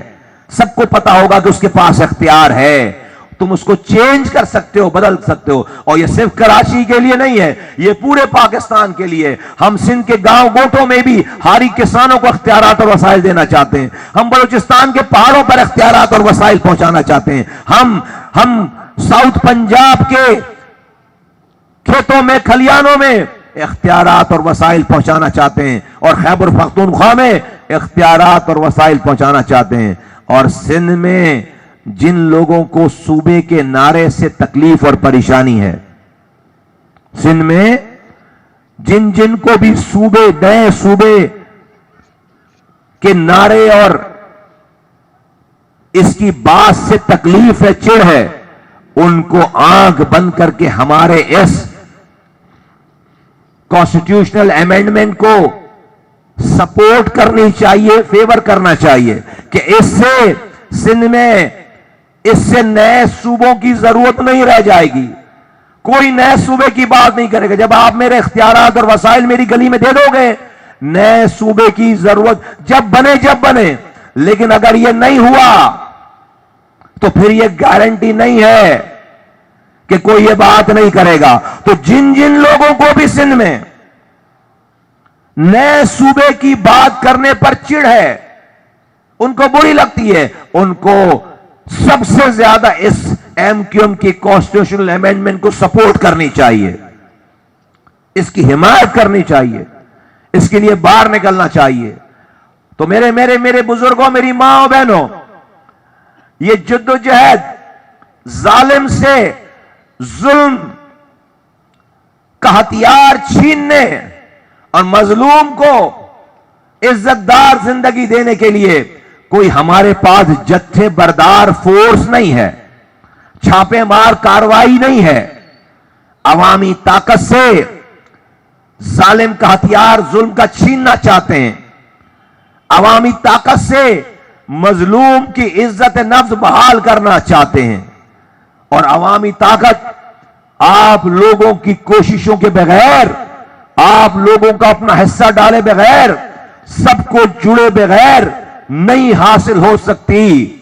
سب کو پتا ہوگا کہ اس کے پاس اختیار ہے. تم اس کو چینج کر سکتے ہو, بدل سکتے ہو. اور یہ صرف کراچی کے لیے نہیں ہے, یہ پورے پاکستان کے لیے. ہم سندھ کے گاؤں گوٹوں میں بھی ہاری کسانوں کو اختیارات اور وسائل دینا چاہتے ہیں. ہم بلوچستان کے پہاڑوں پر اختیارات اور وسائل پہنچانا چاہتے ہیں. ہم ساؤتھ پنجاب کے کھیتوں میں, کھلیانوں میں اختیارات اور وسائل پہنچانا چاہتے ہیں, اور خیبر پختونخوا میں اختیارات اور وسائل پہنچانا چاہتے ہیں. اور سندھ میں جن لوگوں کو صوبے کے نعرے سے تکلیف اور پریشانی ہے, سندھ میں جن کو بھی نئے صوبے کے نعرے اور اس کی بات سے تکلیف ہے, چڑ ہے, ان کو آنکھ بند کر کے ہمارے اس کانسٹیٹیوشنل امینڈمنٹ کو سپورٹ کرنی چاہیے, فیور کرنا چاہیے کہ اس سے سندھ میں اس سے نئے صوبوں کی ضرورت نہیں رہ جائے گی. کوئی نئے صوبے کی بات نہیں کرے گا. جب آپ میرے اختیارات اور وسائل میری گلی میں دے دو گے, نئے صوبے کی ضرورت جب بنے. لیکن اگر یہ نہیں ہوا تو پھر یہ گارنٹی نہیں ہے کہ کوئی یہ بات نہیں کرے گا. تو جن لوگوں کو بھی سندھ میں نئے صوبے کی بات کرنے پر چڑ ہے, ان کو بری لگتی ہے, ان کو سب سے زیادہ اس ایم کیو ایم کی کانسٹیٹیوشنل امینڈمنٹ کو سپورٹ کرنی چاہیے, اس کی حمایت کرنی چاہیے, اس کے لیے باہر نکلنا چاہیے. تو میرے بزرگوں, میری ماں اور بہنوں, یہ جدوجہد ظالم سے ظلم کا ہتھیار چھیننے اور مظلوم کو عزت دار زندگی دینے کے لیے کوئی ہمارے پاس جتھے بردار فورس نہیں ہے, چھاپے مار کاروائی نہیں ہے. عوامی طاقت سے ظالم کا ہتھیار ظلم کا چھیننا چاہتے ہیں. عوامی طاقت سے مظلوم کی عزت نفس بحال کرنا چاہتے ہیں. اور عوامی طاقت آپ لوگوں کی کوششوں کے بغیر, آپ لوگوں کا اپنا حصہ ڈالے بغیر, سب کو جڑے بغیر نہیں حاصل ہو سکتی.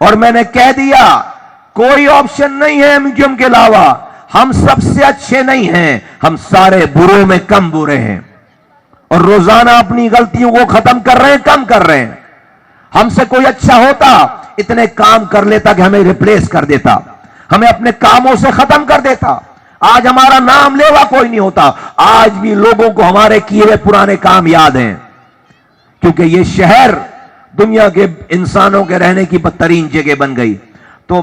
اور میں نے کہہ دیا کوئی آپشن نہیں ہے ایم کیو ایم کے علاوہ. ہم سب سے اچھے نہیں ہیں, ہم سارے بروں میں کم برے ہیں, اور روزانہ اپنی غلطیوں کو ختم کر رہے ہیں, کم کر رہے ہیں. ہم سے کوئی اچھا ہوتا اتنے کام کر لیتا کہ ہمیں ریپلیس کر دیتا, ہمیں اپنے کاموں سے ختم کر دیتا. آج ہمارا نام لیوا کوئی نہیں ہوتا. آج بھی لوگوں کو ہمارے کیے ہوئے پرانے کام یاد ہیں, کیونکہ یہ شہر دنیا کے انسانوں کے رہنے کی بدترین جگہ بن گئی. تو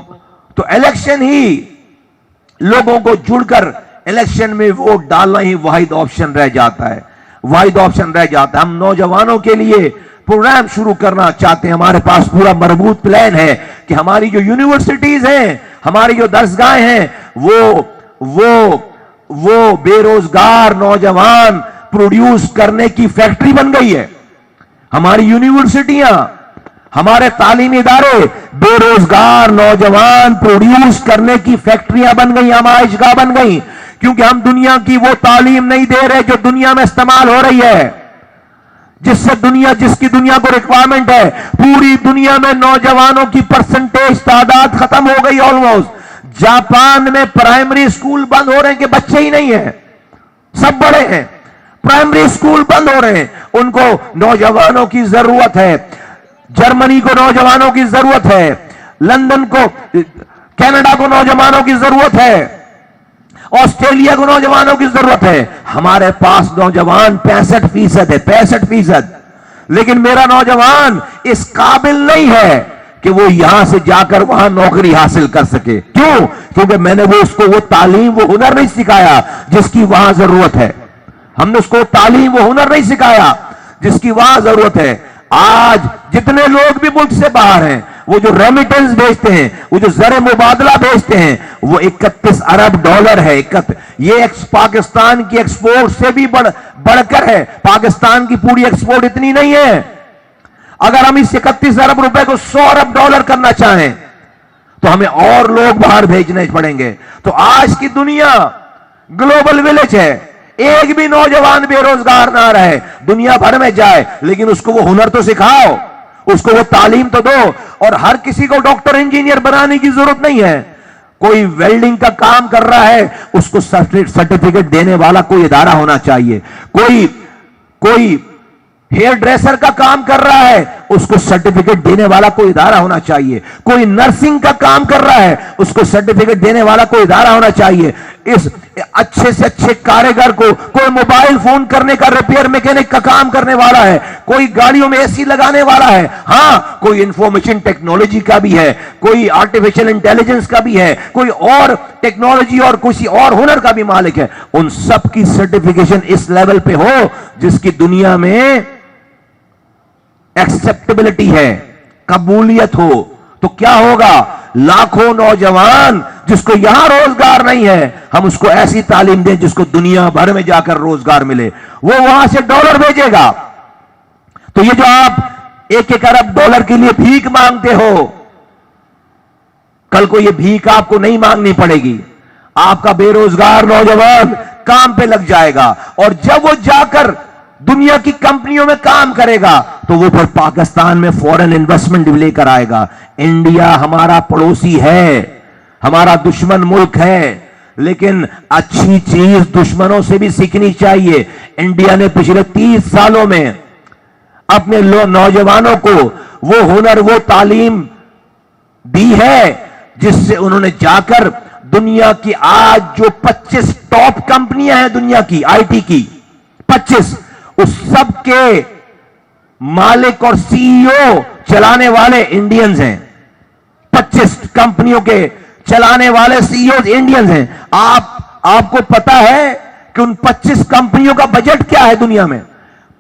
الیکشن ہی لوگوں کو جڑ کر الیکشن میں ووٹ ڈالنا ہی واحد آپشن رہ جاتا ہے, ہم نوجوانوں کے لیے پروگرام شروع کرنا چاہتے ہیں. ہمارے پاس پورا مربوط پلان ہے کہ ہماری جو یونیورسٹیز ہیں, ہماری جو درسگاہیں ہیں, وہ بے روزگار نوجوان پروڈیوس کرنے کی فیکٹری بن گئی ہے. ہماری یونیورسٹیاں, ہمارے تعلیمی ادارے بے روزگار نوجوان پروڈیوس کرنے کی فیکٹریاں بن گئی, آمائشگاہ بن گئی. کیونکہ ہم دنیا کی وہ تعلیم نہیں دے رہے جو دنیا میں استعمال ہو رہی ہے, جس کی دنیا کو ریکوائرمنٹ ہے. پوری دنیا میں نوجوانوں کی پرسنٹیج تعداد ختم ہو گئی آلموسٹ. جاپان میں پرائمری سکول بند ہو رہے ہیں کہ بچے ہی نہیں ہیں, سب بڑے ہیں. پرائمری سکول بند ہو رہے ہیں, ان کو نوجوانوں کی ضرورت ہے. جرمنی کو نوجوانوں کی ضرورت ہے, لندن کو, کینیڈا کو نوجوانوں کی ضرورت ہے, آسٹریلیا کو نوجوانوں کی ضرورت ہے. ہمارے پاس نوجوان 65% ہے, 65%. لیکن میرا نوجوان اس قابل نہیں ہے کہ وہ یہاں سے جا کر وہاں نوکری حاصل کر سکے. کیوں؟ کیونکہ میں نے اس کو وہ تعلیم, وہ ہنر نہیں سکھایا جس کی وہاں ضرورت ہے. ہم نے اس کو تعلیم, وہ ہنر نہیں سکھایا جس کی وہاں ضرورت ہے. آج جتنے لوگ بھی ملک سے باہر ہیں, وہ جو ریمیٹنس بھیجتے ہیں, وہ جو زر مبادلہ بھیجتے ہیں, وہ 31 ارب ڈالر ہے. یہ پاکستان کی ایکسپورٹ سے بھی بڑھ کر ہے. پاکستان کی پوری ایکسپورٹ اتنی نہیں ہے. اگر ہم اس 31 ارب روپے کو 100 ارب ڈالر کرنا چاہیں تو ہمیں اور لوگ باہر بھیجنے پڑیں گے. تو آج کی دنیا گلوبل ولیج ہے. ایک بھی نوجوان بے روزگار نہ رہے, دنیا بھر میں جائے, لیکن اس کو وہ ہنر تو سکھاؤ, اس کو وہ تعلیم تو دو. اور ہر کسی کو ڈاکٹر انجینئر بنانے کی ضرورت نہیں ہے. کوئی ویلڈنگ کا کام کر رہا ہے, اس کو سرٹیفکیٹ دینے والا کوئی ادارہ ہونا چاہیے. کوئی ہیئر ڈریسر کا کام کر رہا ہے, اس کو سرٹیفکیٹ دینے والا کوئی ادارہ ہونا چاہیے. کوئی نرسنگ کا کام کر رہا ہے, اس کو سرٹیفکیٹ دینے والا کوئی ادارہ ہونا چاہیے. اس اچھے سے اچھے کاریگر کو, کوئی موبائل فون کرنے کا ریپیئر میکینک کا کام کرنے والا ہے, کوئی گاڑیوں میں اے سی لگانے والا ہے, ہاں کوئی انفارمیشن ٹیکنالوجی کا بھی ہے, کوئی آرٹیفیشل انٹیلیجنس کا بھی ہے, کوئی اور ٹیکنالوجی اور کسی اور ہنر کا بھی مالک ہے. ان سب کی سرٹیفیکیشن اس لیول پہ ہو جس کی دنیا میں ایکسپٹیبلٹی ہے, قبولیت ہو. تو کیا ہوگا؟ لاکھوں نوجوان جس کو یہاں روزگار نہیں ہے, ہم اس کو ایسی تعلیم دیں جس کو دنیا بھر میں جا کر روزگار ملے. وہ وہاں سے ڈالر بھیجے گا. تو یہ جو آپ 1 ارب ڈالر کے لیے بھیک مانگتے ہو, کل کو یہ بھیک آپ کو نہیں مانگنی پڑے گی. آپ کا بے روزگار نوجوان کام پہ لگ جائے گا, اور جب وہ جا کر دنیا کی کمپنیوں میں کام کرے گا تو وہ پھر پاکستان میں فورن انویسٹمنٹ لے کر آئے گا. انڈیا ہمارا پڑوسی ہے, ہمارا دشمن ملک ہے, لیکن اچھی چیز دشمنوں سے بھی سیکھنی چاہیے. انڈیا نے پچھلے 30 سالوں میں اپنے نوجوانوں کو وہ ہنر, وہ تعلیم دی ہے جس سے انہوں نے جا کر دنیا کی آج جو 25 ٹاپ کمپنیاں ہیں دنیا کی آئی ٹی کی, 25, اس سب کے مالک اور سی ای او چلانے والے انڈینز ہیں. 25 کمپنیوں کے چلانے والے سی ای او انڈینز ہیں. آپ کو پتا ہے کہ ان 25 کمپنیوں کا بجٹ کیا ہے دنیا میں؟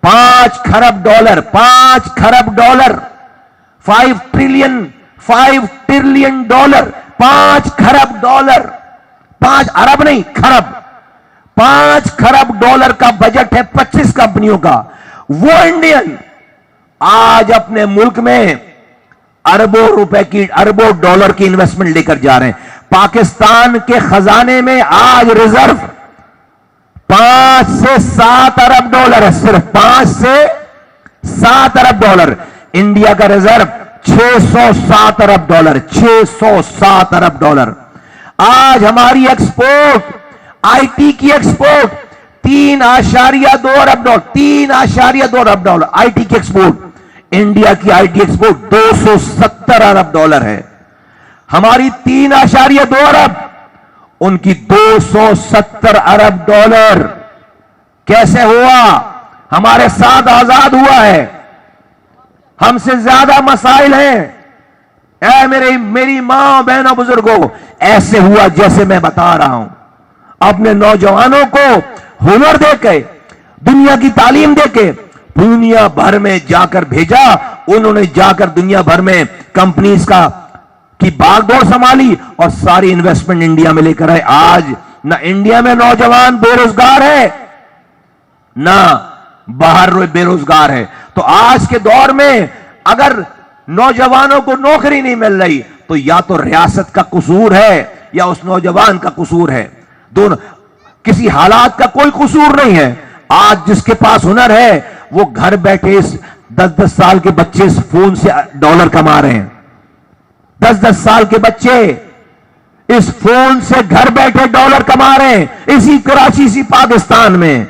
5 کھرب ڈالر, 5 کھرب ڈالر, 5 ٹریلین ڈالر, 5 کھرب ڈالر, 5 ارب نہیں, کھرب. 5 کھرب ڈالر کا بجٹ ہے 25 کمپنیوں کا. وہ انڈین آج اپنے ملک میں اربوں روپے کی, اربوں ڈالر کی انویسٹمنٹ لے کر جا رہے ہیں. پاکستان کے خزانے میں آج ریزرو 5 سے 7 ارب ڈالر ہے, صرف 5 سے 7 ارب ڈالر. انڈیا کا ریزرو 607 ارب ڈالر, 607 ارب ڈالر. آج ہماری ایکسپورٹ, آئی ٹی کی export 3.2 Arab dollar, 3.2 Arab dollar I T کی ایکسپورٹ. انڈیا کی I T export 270 Arab dollar ہے. ہماری 3.2 ارب, ان کی 270 ارب ڈالر. کیسے ہوا؟ ہمارے ساتھ آزاد ہوا ہے, ہم سے زیادہ مسائل ہیں. اے میری ماں بہنوں بزرگوں, ایسے ہوا جیسے میں بتا رہا ہوں. اپنے نوجوانوں کو ہنر دے کے, دنیا کی تعلیم دے کے دنیا بھر میں جا کر بھیجا. انہوں نے جا کر دنیا بھر میں کمپنیز کی باغ دوڑ سنبھالی اور ساری انویسٹمنٹ انڈیا میں لے کر آئے. آج نہ انڈیا میں نوجوان بے روزگار ہے, نہ باہر بے روزگار ہے. تو آج کے دور میں اگر نوجوانوں کو نوکری نہیں مل رہی تو یا تو ریاست کا قصور ہے یا اس نوجوان کا قصور ہے. دونوں, کسی حالات کا کوئی قصور نہیں ہے. آج جس کے پاس ہنر ہے وہ گھر بیٹھے 10 سال کے بچے اس فون سے ڈالر کما رہے ہیں. 10 سال کے بچے اس فون سے گھر بیٹھے ڈالر کما رہے ہیں, اسی کراچی, اسی پاکستان میں.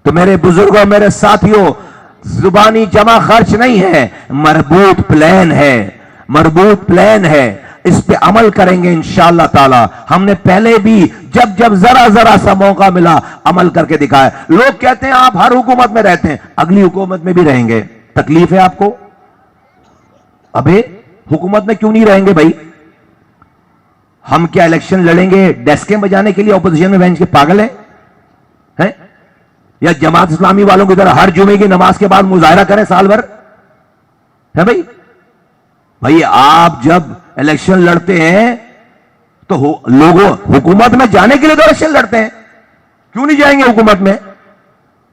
تو میرے بزرگوں, میرے ساتھیوں, زبانی جمع خرچ نہیں ہے, مربوط پلان ہے, مربوط پلان ہے. اس پہ عمل کریں گے انشاءاللہ تعالی. ہم نے پہلے بھی جب ذرا سا موقع ملا عمل کر کے دکھایا. لوگ کہتے ہیں آپ ہر حکومت میں رہتے ہیں, اگلی حکومت میں بھی رہیں گے. تکلیف ہے آپ کو؟ ابے حکومت میں کیوں نہیں رہیں گے بھائی؟ ہم کیا الیکشن لڑیں گے ڈیسکیں بجانے کے لیے اپوزیشن میں بینچ کے؟ پاگل ہیں؟ یا جماعت اسلامی والوں کی طرح ہر جمعے کی نماز کے بعد مظاہرہ کریں سال بھر ہے بھائی آپ جب الیکشن لڑتے ہیں تو لوگوں حکومت میں جانے کے لیے تو الیکشن لڑتے ہیں, کیوں نہیں جائیں گے حکومت میں؟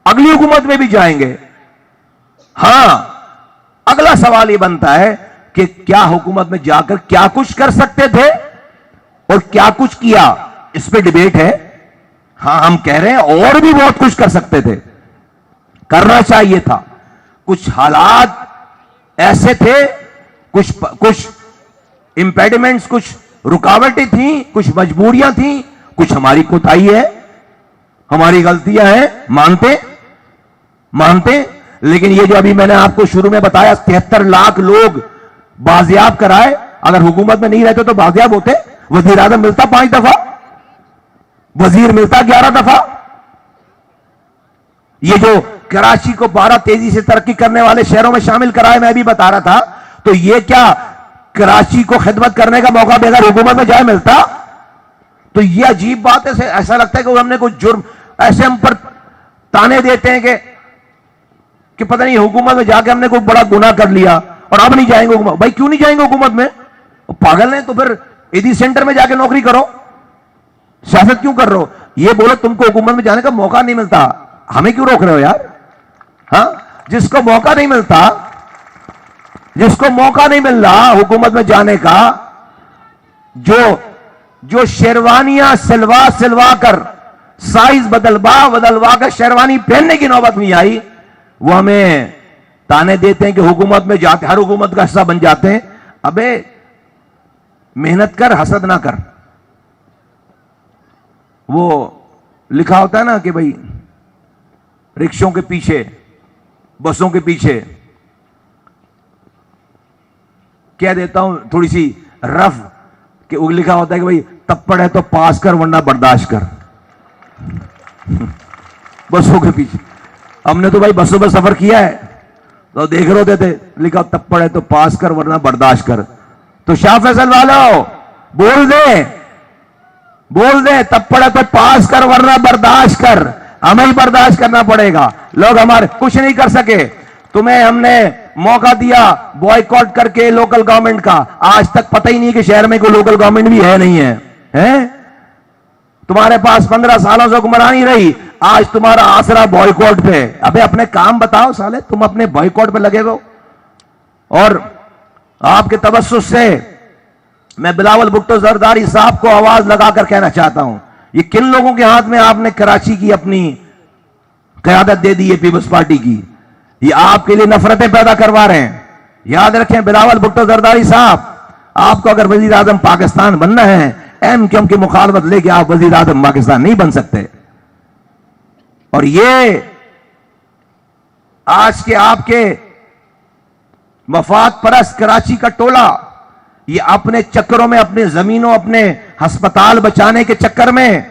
اگلی حکومت میں بھی جائیں گے. ہاں, اگلا سوال یہ بنتا ہے کہ کیا حکومت میں جا کر کیا کچھ کر سکتے تھے اور کیا کچھ کیا، اس پہ ڈیبیٹ ہے. ہاں ہم کہہ رہے ہیں اور بھی بہت کچھ کر سکتے تھے، کرنا چاہیے تھا. کچھ حالات ایسے تھے، کچھ امپیڈیمنٹس، کچھ رکاوٹیں تھیں، کچھ مجبوریاں تھیں، کچھ ہماری کوتاہی ہے، ہماری غلطیاں ہیں، مانتے. لیکن یہ جو ابھی میں نے آپ کو شروع میں بتایا 73 لاکھ لوگ بازیاب کرائے، اگر حکومت میں نہیں رہتے تو بازیاب ہوتے. وزیر اعظم ملتا 5 دفعہ، وزیر ملتا 11 دفعہ. یہ جو کراچی کو 12 تیزی سے ترقی کرنے والے شہروں میں شامل کرائے، میں بھی بتا رہا تھا، تو یہ کیا کراچی کو خدمت کرنے کا موقع بغیر حکومت میں جائے ملتا؟ تو یہ عجیب بات ہے. ایسا لگتا ہے کہ ہم نے کوئی جرم، ایسے ہم پر تانے دیتے ہیں کہ پتہ نہیں حکومت میں جا کے ہم نے کوئی بڑا گناہ کر لیا اور اب نہیں جائیں گے حکومت. بھائی کیوں نہیں جائیں گے حکومت میں؟ پاگل ہیں تو پھر ایدی سینٹر میں جا کے نوکری کرو. سیاست کیوں کر رہے ہو؟ یہ بولو تم کو حکومت میں جانے کا موقع نہیں ملتا، ہمیں کیوں روک رہے ہو یار؟ ہاں، جس کو موقع نہیں مل رہا حکومت میں جانے کا، جو شیروانیاں سلوا کر، سائز بدلوا کر شیروانی پہننے کی نوبت نہیں آئی، وہ ہمیں تانے دیتے ہیں کہ حکومت میں جاتے، ہر حکومت کا حصہ بن جاتے ہیں. ابے محنت کر، حسد نہ کر. وہ لکھا ہوتا ہے نا کہ بھائی رکشوں کے پیچھے، بسوں کے پیچھے، کہہ دیتا ہوں تھوڑی سی رف، کہ وہ لکھا ہوتا ہے کہ بھائی تپڑ ہے تو پاس کر ورنہ برداشت کر. بسوں کے پیچھے ہم نے تو بھائی بسوں میں سفر کیا ہے تو دیکھ رہے ہوتے تھے، لکھا تپڑ ہے تو پاس کر ورنہ برداشت کر. تو شاہ فیصل والو بول دے تپڑ ہے تو پاس کر ورنہ برداشت کر. ہمیں ہی برداشت کرنا پڑے گا. لوگ ہمارے کچھ نہیں کر سکے. تمہیں ہم نے موقع دیا بوائیکاٹ کر کے لوکل گورنمنٹ کا، آج تک پتہ ہی نہیں کہ شہر میں کوئی لوکل گورنمنٹ بھی ہے نہیں ہے. تمہارے پاس 15 سالوں سے حکمرانی رہی، آج تمہارا آسرا بوائیکاٹ پہ. ابے اپنے کام بتاؤ سالے، تم اپنے بوائیکاٹ پہ لگے ہو. اور آپ کے تبسط سے میں بلاول بھٹو زرداری صاحب کو آواز لگا کر کہنا چاہتا ہوں، یہ کن لوگوں کے ہاتھ میں آپ نے کراچی کی اپنی قیادت دے دی ہے پیپلز پارٹی کی؟ یہ آپ کے لیے نفرتیں پیدا کروا رہے ہیں. یاد رکھیں بلاول بھٹو زرداری صاحب، آپ کو اگر وزیر اعظم پاکستان بننا ہے، ایم کیو ایم کی مخالفت لے کے آپ وزیر اعظم پاکستان نہیں بن سکتے. اور یہ آج کے آپ کے مفاد پرست کراچی کا ٹولہ، یہ اپنے چکروں میں، اپنے زمینوں، اپنے ہسپتال بچانے کے چکر میں،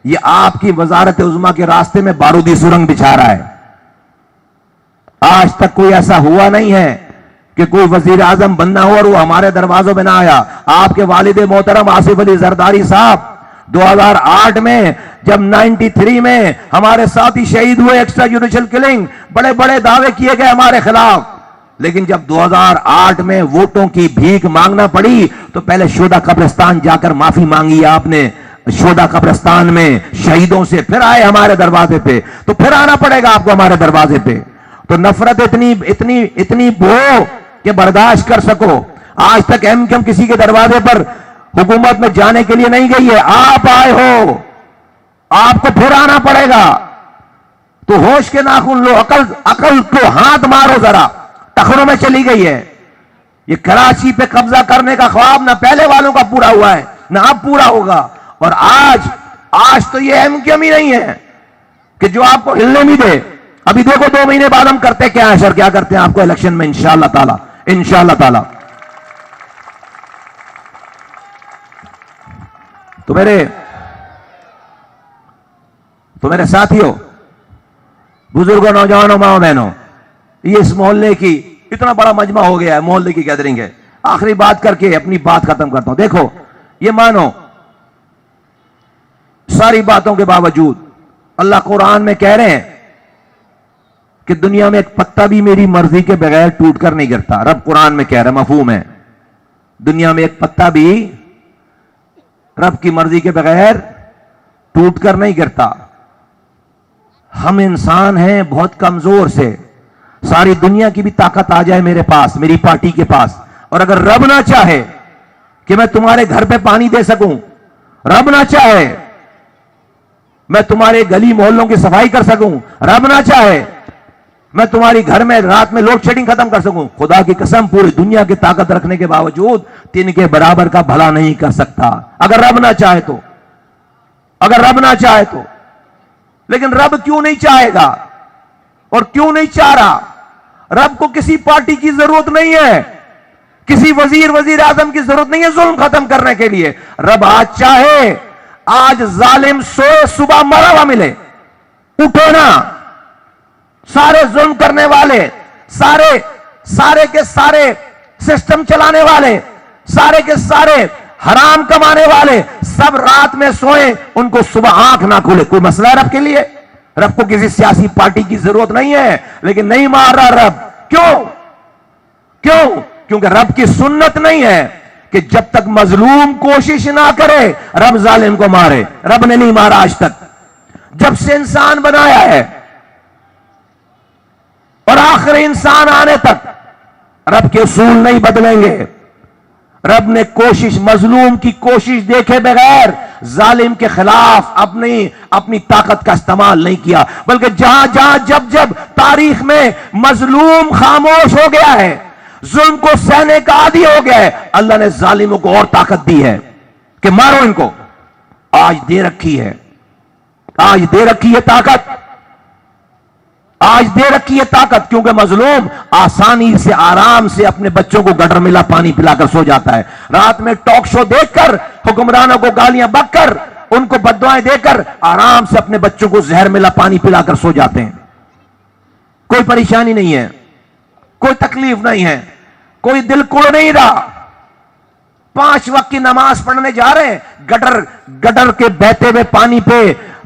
یہ آپ کی وزارت عظمیٰ کے راستے میں بارودی سرنگ بچھا رہا ہے. آج تک کوئی ایسا ہوا نہیں ہے کہ کوئی وزیر اعظم بننا ہو اور وہ ہمارے دروازوں میں نہ آیا. آپ کے والد محترم آصف علی زرداری صاحب 2008 میں جب 93 میں ہمارے ساتھی شہید ہوئے، ایکسٹرا جوڈیشل کلنگ، بڑے بڑے دعوے کیے گئے ہمارے خلاف، لیکن جب 2008 میں ووٹوں کی بھیک مانگنا پڑی تو پہلے شودا قبرستان جا کر معافی مانگی آپ نے، شودا قبرستان میں شہیدوں سے، پھر آئے ہمارے دروازے پہ. تو پھر آنا پڑے گا آپ کو ہمارے دروازے پہ. تو نفرت اتنی بو کہ برداشت کر سکو. آج تک ایم کیو ایم کسی کے دروازے پر حکومت میں جانے کے لیے نہیں گئی ہے. آپ آئے ہو، آپ کو پھر آنا پڑے گا. تو ہوش کے ناخن لو، عقل کو ہاتھ مارو ذرا، ٹخروں میں چلی گئی ہے. یہ کراچی پہ قبضہ کرنے کا خواب نہ پہلے والوں کا پورا ہوا ہے نہ اب پورا ہوگا. اور آج تو یہ ایم کیو ایم ہی نہیں ہے کہ جو آپ کو ہلنے بھی دے. ابھی دیکھو 2 مہینے بعد ہم کرتے کیا ہے، سر کیا کرتے ہیں آپ کو الیکشن میں انشاءاللہ تعالی. تو میرے ساتھیوں، بزرگوں، نوجوانوں، ماں بہنوں، یہ اس محلے کی اتنا بڑا مجمع ہو گیا ہے، محلے کی گیدرنگ ہے. آخری بات کر کے اپنی بات ختم کرتا ہوں. دیکھو، یہ مانو ساری باتوں کے باوجود اللہ قرآن میں کہہ رہے ہیں کہ دنیا میں ایک پتا بھی میری مرضی کے بغیر ٹوٹ کر نہیں گرتا. رب قرآن میں کہہ رہا ہے، مفہوم ہے، دنیا میں ایک پتا بھی رب کی مرضی کے بغیر ٹوٹ کر نہیں گرتا. ہم انسان ہیں بہت کمزور سے. ساری دنیا کی بھی طاقت آ جائے میرے پاس، میری پارٹی کے پاس، اور اگر رب نہ چاہے کہ میں تمہارے گھر پہ پانی دے سکوں، رب نہ چاہے میں تمہارے گلی محلوں کی صفائی کر سکوں، رب نہ چاہے میں تمہاری گھر میں رات میں لوڈ شیڈنگ ختم کر سکوں، خدا کی قسم پوری دنیا کی طاقت رکھنے کے باوجود تین کے برابر کا بھلا نہیں کر سکتا، اگر رب نہ چاہے تو، اگر رب نہ چاہے تو۔ لیکن رب کیوں نہیں چاہے گا اور کیوں نہیں چاہ رہا؟ رب کو کسی پارٹی کی ضرورت نہیں ہے، کسی وزیر اعظم کی ضرورت نہیں ہے ظلم ختم کرنے کے لیے۔ رب آج چاہے آج ظالم سوئے صبح مرا ہوا ملے، اٹھو نا، سارے ظلم کرنے والے، سارے کے سارے سسٹم چلانے والے، سارے کے سارے حرام کمانے والے سب رات میں سوئیں، ان کو صبح آنکھ نہ کھلے۔ کوئی مسئلہ ہے رب کے لیے؟ رب کو کسی سیاسی پارٹی کی ضرورت نہیں ہے، لیکن نہیں مار رہا رب۔ کیوں؟ کیونکہ رب کی سنت نہیں ہے کہ جب تک مظلوم کوشش نہ کرے رب ظالم کو مارے۔ رب نے نہیں مارا آج تک، جب سے انسان بنایا ہے اور آخر انسان آنے تک رب کے اصول نہیں بدلیں گے۔ رب نے مظلوم کی کوشش دیکھے بغیر ظالم کے خلاف اپنی طاقت کا استعمال نہیں کیا، بلکہ جہاں جب تاریخ میں مظلوم خاموش ہو گیا ہے، ظلم کو سہنے کا عادی ہو گیا ہے، اللہ نے ظالموں کو اور طاقت دی ہے کہ مارو ان کو۔ آج دے رکھی ہے طاقت، آج دے رکھی ہے طاقت، کیونکہ مظلوم آسانی سے آرام سے اپنے بچوں کو گٹر ملا پانی پلا کر سو جاتا ہے، رات میں ٹاک شو دیکھ کر حکمرانوں کو گالیاں بک کر ان کو بددعائیں دے کر آرام سے اپنے بچوں کو زہر ملا پانی پلا کر سو جاتے ہیں۔ کوئی پریشانی نہیں ہے، کوئی تکلیف نہیں ہے، کوئی دل کوڑ نہیں رہا۔ 5 وقت کی نماز پڑھنے جا رہے ہیں، گٹر کے بہتے ہوئے پانی پہ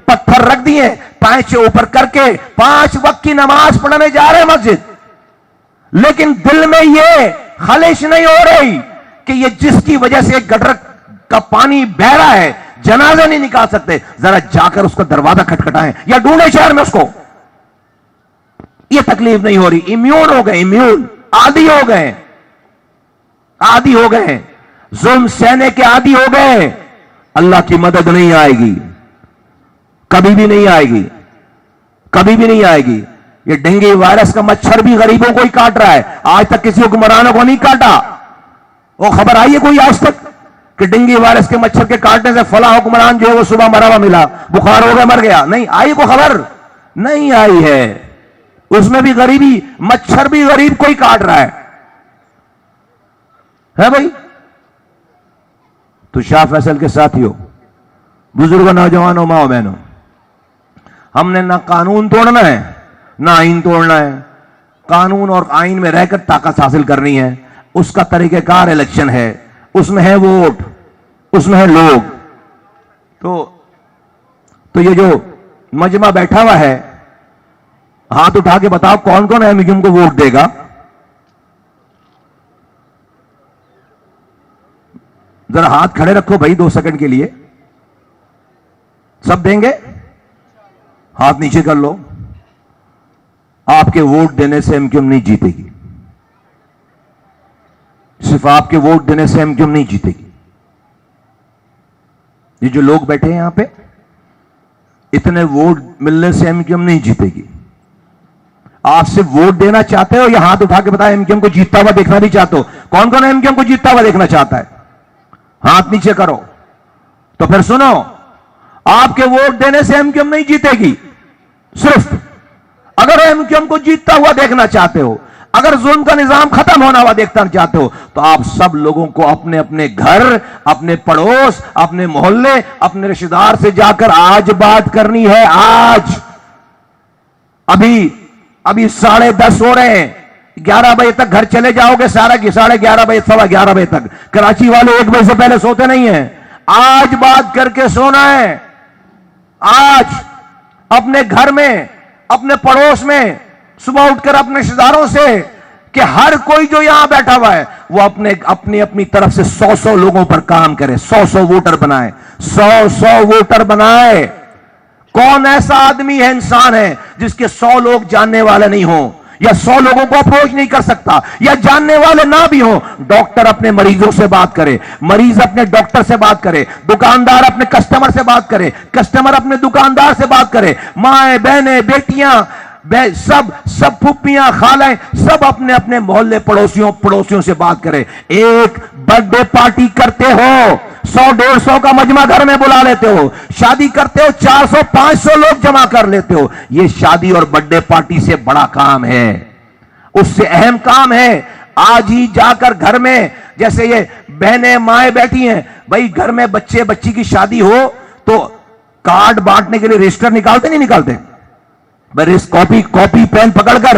پتھر رکھ دیے، پائچے اوپر کر کے 5 وقت کی نماز پڑھنے جا رہے ہیں مسجد، لیکن دل میں یہ خلش نہیں ہو رہی کہ یہ جس کی وجہ سے گٹر کا پانی بہ رہا ہے جنازہ نہیں نکال سکتے، ذرا جا کر اس کا دروازہ کھٹکھٹائیں یا ڈھونڈے شہر میں اس کو۔ یہ تکلیف نہیں ہو رہی، امیون ہو گئے، عادی ہو گئے، ظلم سہنے کے عادی ہو گئے۔ اللہ کی مدد نہیں آئے گی، کبھی بھی نہیں آئے گی۔ یہ ڈینگی وائرس کا مچھر بھی غریبوں کو ہی کاٹ رہا ہے، آج تک کسی حکمرانوں کو نہیں کاٹا۔ وہ خبر آئی ہے کوئی آج تک کہ ڈینگی وائرس کے مچھر کے کاٹنے سے فلاں حکمران جو ہے وہ صبح مرا ہوا ملا، بخار ہو گیا، مر گیا؟ نہیں آئی، کوئی خبر نہیں آئی ہے۔ اس میں بھی غریبی، مچھر بھی غریب کو ہی کاٹ رہا ہے بھائی؟ تو شاہ فیصل کے ساتھیوں، بزرگوں، نوجوانوں، ماں بہنوں، ہم نے نہ قانون توڑنا ہے نہ آئین توڑنا ہے۔ قانون اور آئین میں رہ کر طاقت حاصل کرنی ہے، اس کا طریقہ کار الیکشن ہے، اس میں ہے ووٹ، اس میں ہے لوگ۔ تو یہ جو مجمع بیٹھا ہوا ہے، ہاتھ اٹھا کے بتاؤ کون کون ایم کیو ایم کو ووٹ دے گا؟ ذرا ہاتھ کھڑے رکھو بھائی 2 سیکنڈ کے لیے۔ سب دیں گے؟ ہاتھ نیچے کر لو۔ آپ کے ووٹ دینے سے ایم کیو ایم نہیں جیتے گی، صرف آپ کے ووٹ دینے سے ایم کیو ایم نہیں جیتے گی۔ یہ جو لوگ بیٹھے ہیں یہاں پہ، اتنے ووٹ ملنے سے ایم کیو ایم نہیں جیتے گی۔ آپ سے ووٹ دینا چاہتے ہو یا ہاتھ اٹھا کے بتایا ایم کیو ایم کو جیتتا ہوا دیکھنا بھی چاہتے ہو؟ کون کون ایم کیو ایم کو جیتتا ہوا دیکھنا چاہتا ہے؟ ہاتھ نیچے کرو۔ تو پھر سنو، آپ کے ووٹ دینے سے ایم کیو ایم نہیں جیتے گی، صرف اگر ایم کیو ایم کو جیتتا ہوا دیکھنا چاہتے ہو، اگر ظلم کا نظام ختم ہونا ہوا دیکھنا چاہتے ہو، تو آپ سب لوگوں کو اپنے اپنے گھر، اپنے پڑوس، اپنے محلے، اپنے رشتہ دار سے جا کر آج بات کرنی ہے۔ آج ابھی 10:30 ہو رہے ہیں، 11 بجے تک گھر چلے جاؤ گے، 11:30 بجے، 11:15 بجے تک۔ کراچی والے 1 بجے سے پہلے سوتے نہیں ہیں، آج بات کر کے سونا ہے۔ آج اپنے گھر میں، اپنے پڑوس میں صبح اٹھ کر اپنے رشتہ داروں سے کہ ہر کوئی جو یہاں بیٹھا ہوا ہے وہ اپنی طرف سے 100 لوگوں پر کام کرے، 100 ووٹر بنائے، 100 ووٹر بنائے۔ کون ایسا آدمی ہے، انسان ہے جس کے 100 لوگ جاننے والے نہیں ہوں؟ یا 100 لوگوں کو اپروچ نہیں کر سکتا, یا جاننے والے نہ بھی ہوں, ڈاکٹر اپنے مریضوں سے بات کرے, مریض اپنے ڈاکٹر سے بات کرے, دکاندار اپنے کسٹمر سے بات کرے, کسٹمر اپنے دکاندار سے بات کرے, مائیں بہنیں بیٹیاں سب پھپھیاں خالیں سب اپنے اپنے محلے پڑوسیوں سے بات کرے. ایک برتھ ڈے پارٹی کرتے ہو, 100-150 کا مجمع گھر میں بلا لیتے ہو, شادی کرتے ہو 400-500 لوگ جمع کر لیتے ہو. یہ شادی اور برتھ ڈے پارٹی سے بڑا کام ہے, اس سے اہم کام ہے آج ہی جا کر گھر میں, جیسے یہ بہنیں مائیں بیٹھی ہیں, بھائی گھر میں بچی کی شادی ہو تو کارڈ بانٹنے کے لیے رجسٹر نکالتے نہیں نکالتے؟ کاپی پین پکڑ کر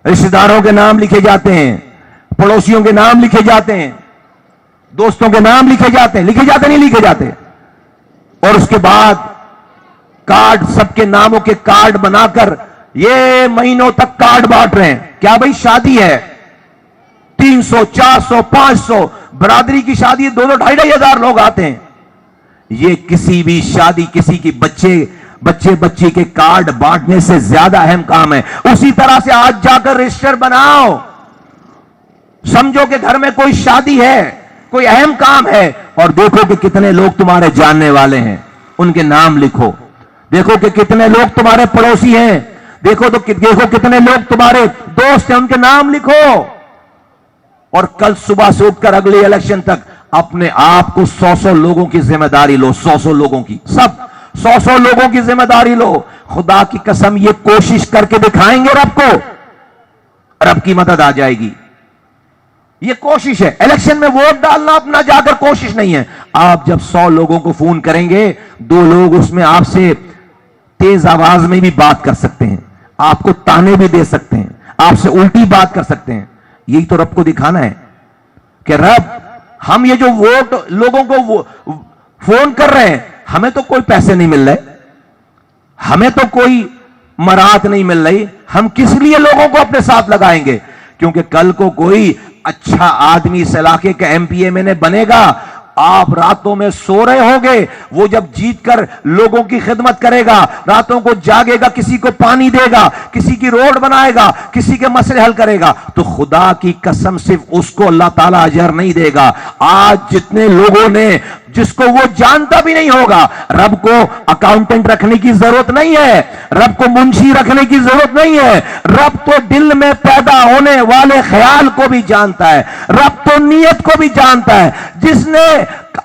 رشتہ داروں کے نام لکھے جاتے ہیں, پڑوسیوں کے نام لکھے جاتے ہیں, دوستوں کے نام لکھے جاتے نہیں لکھے جاتے, اور اس کے بعد کارڈ سب کے ناموں کے کارڈ بنا کر یہ مہینوں تک کارڈ بانٹ رہے ہیں. کیا بھائی شادی ہے, 300 400 500 برادری کی شادی 2-2 ہزار لوگ آتے ہیں. یہ کسی بھی شادی کسی کی بچے کے کارڈ بانٹنے سے زیادہ اہم کام ہے. اسی طرح سے آج جا کر رجسٹر بناؤ, سمجھو کہ گھر میں کوئی شادی ہے, کوئی اہم کام ہے, اور دیکھو کہ کتنے لوگ تمہارے جاننے والے ہیں, ان کے نام لکھو. دیکھو کہ کتنے لوگ تمہارے پڑوسی ہیں, دیکھو کتنے لوگ تمہارے دوست ہیں, ان کے نام لکھو. اور کل صبح سے اٹھ کر اگلی الیکشن تک اپنے آپ کو 100 لوگوں کی ذمہ داری لو, 100 لوگوں کی, سب 100 لوگوں کی ذمہ داری لو. خدا کی قسم یہ کوشش کر کے دکھائیں گے رب کو, رب کی مدد آ جائے گی. یہ کوشش ہے. الیکشن میں ووٹ ڈالنا اپنا جا کر کوشش نہیں ہے. آپ جب 100 لوگوں کو فون کریں گے, 2 لوگ اس میں آپ سے تیز آواز میں بھی بات کر سکتے ہیں, آپ کو تانے بھی دے سکتے ہیں, آپ سے الٹی بات کر سکتے ہیں. یہی تو رب کو دکھانا ہے کہ رب ہم یہ جو ووٹ لوگوں کو فون کر رہے ہیں, ہمیں تو کوئی پیسے نہیں مل رہے, ہمیں تو کوئی مراد نہیں مل رہی, ہم کس لیے لوگوں کو اپنے ساتھ لگائیں گے؟ کیونکہ کل کو کوئی اچھا آدمی اس علاقے کا MP MNA بنے گا, آپ راتوں میں سو رہے ہوں گے, وہ جب جیت کر لوگوں کی خدمت کرے گا, راتوں کو جاگے گا, کسی کو پانی دے گا, کسی کی روڈ بنائے گا, کسی کے مسئلے حل کرے گا, تو خدا کی قسم صرف اس کو اللہ تعالیٰ اجر نہیں دے گا. آج جتنے لوگوں نے, جس کو وہ جانتا بھی نہیں ہوگا, رب کو اکاؤنٹنٹ رکھنے کی ضرورت نہیں ہے, رب کو منشی رکھنے کی ضرورت نہیں ہے, رب تو دل میں پیدا ہونے والے خیال کو بھی جانتا ہے, رب تو نیت کو بھی جانتا ہے. جس نے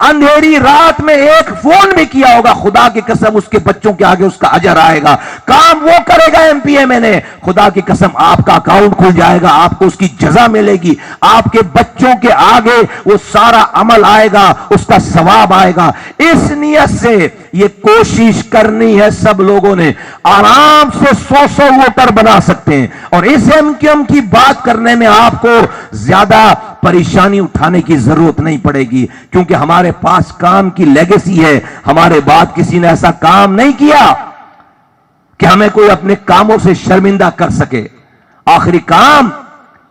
اندھیری رات میں ایک فون بھی کیا ہوگا, خدا کی قسم اس کے بچوں کے آگے اس کا اجر آئے گا. کام وہ کرے گا MP MNA, خدا کی قسم آپ کا اکاؤنٹ کھل جائے گا, آپ کو اس کی جزا ملے گی, آپ کے بچوں کے آگے وہ سارا عمل آئے گا, اس کا ثواب آئے گا. اس نیت سے یہ کوشش کرنی ہے سب لوگوں نے. آرام سے 100 ووٹر بنا سکتے ہیں, اور اس MQM کی بات کرنے میں آپ کو زیادہ پریشانی اٹھانے کی ضرورت نہیں پڑے گی, کیونکہ ہمارے پاس کام کی لیگیسی ہے. ہمارے بعد کسی نے ایسا کام نہیں کیا کہ ہمیں کوئی اپنے کاموں سے شرمندہ کر سکے. آخری کام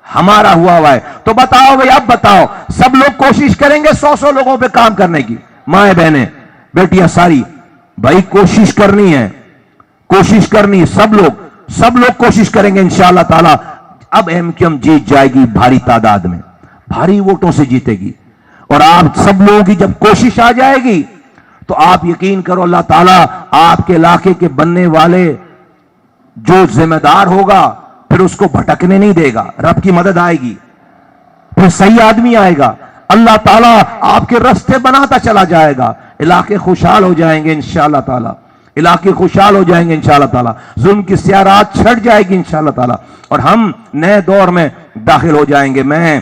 ہمارا ہوا ہے. تو بتاؤ بھائی, اب بتاؤ, سب لوگ کوشش کریں گے 100 لوگوں پہ کام کرنے کی, مائیں بہنیں بیٹیاں ساری, بھائی کوشش کرنی ہے, کوشش کرنی, سب لوگ کوشش کریں گے انشاءاللہ تعالی. اب MQM جیت جائے گی, بھاری تعداد میں, بھاری ووٹوں سے جیتے گی. اور آپ سب لوگوں کی جب کوشش آ جائے گی تو آپ یقین کرو اللہ تعالیٰ آپ کے علاقے کے بننے والے جو ذمہ دار ہوگا پھر اس کو بھٹکنے نہیں دے گا. رب کی مدد آئے گی, پھر صحیح آدمی آئے گا, اللہ تعالیٰ آپ کے رستے بناتا چلا جائے گا. علاقے خوشحال ہو جائیں گے انشاءاللہ تعالیٰ, علاقے خوشحال ہو جائیں گے انشاءاللہ تعالیٰ, ظلم کی سیاہ رات چھٹ جائے گی انشاءاللہ تعالیٰ, اور ہم نئے دور میں داخل ہو جائیں گے. میں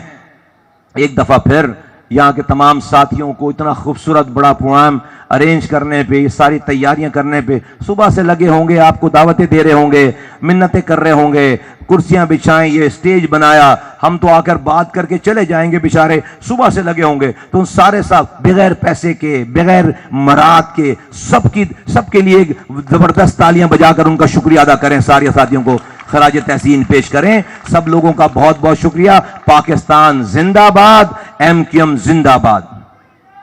ایک دفعہ پھر یہاں کے تمام ساتھیوں کو اتنا خوبصورت بڑا پروگرام ارینج کرنے پہ, یہ ساری تیاریاں کرنے پہ صبح سے لگے ہوں گے, آپ کو دعوتیں دے رہے ہوں گے, منتیں کر رہے ہوں گے, کرسیاں بچھائیں, یہ سٹیج بنایا, ہم تو آ کر بات کر کے چلے جائیں گے, بیچارے صبح سے لگے ہوں گے. تو ان سارے صاحب بغیر پیسے کے, بغیر مراد کے, سب کے لیے زبردست تالیاں بجا کر ان کا شکریہ ادا کریں, سارے ساتھیوں کو خراج تحسین پیش کریں. سب لوگوں کا بہت بہت شکریہ. پاکستان زندہ باد, MQM زندہ باد.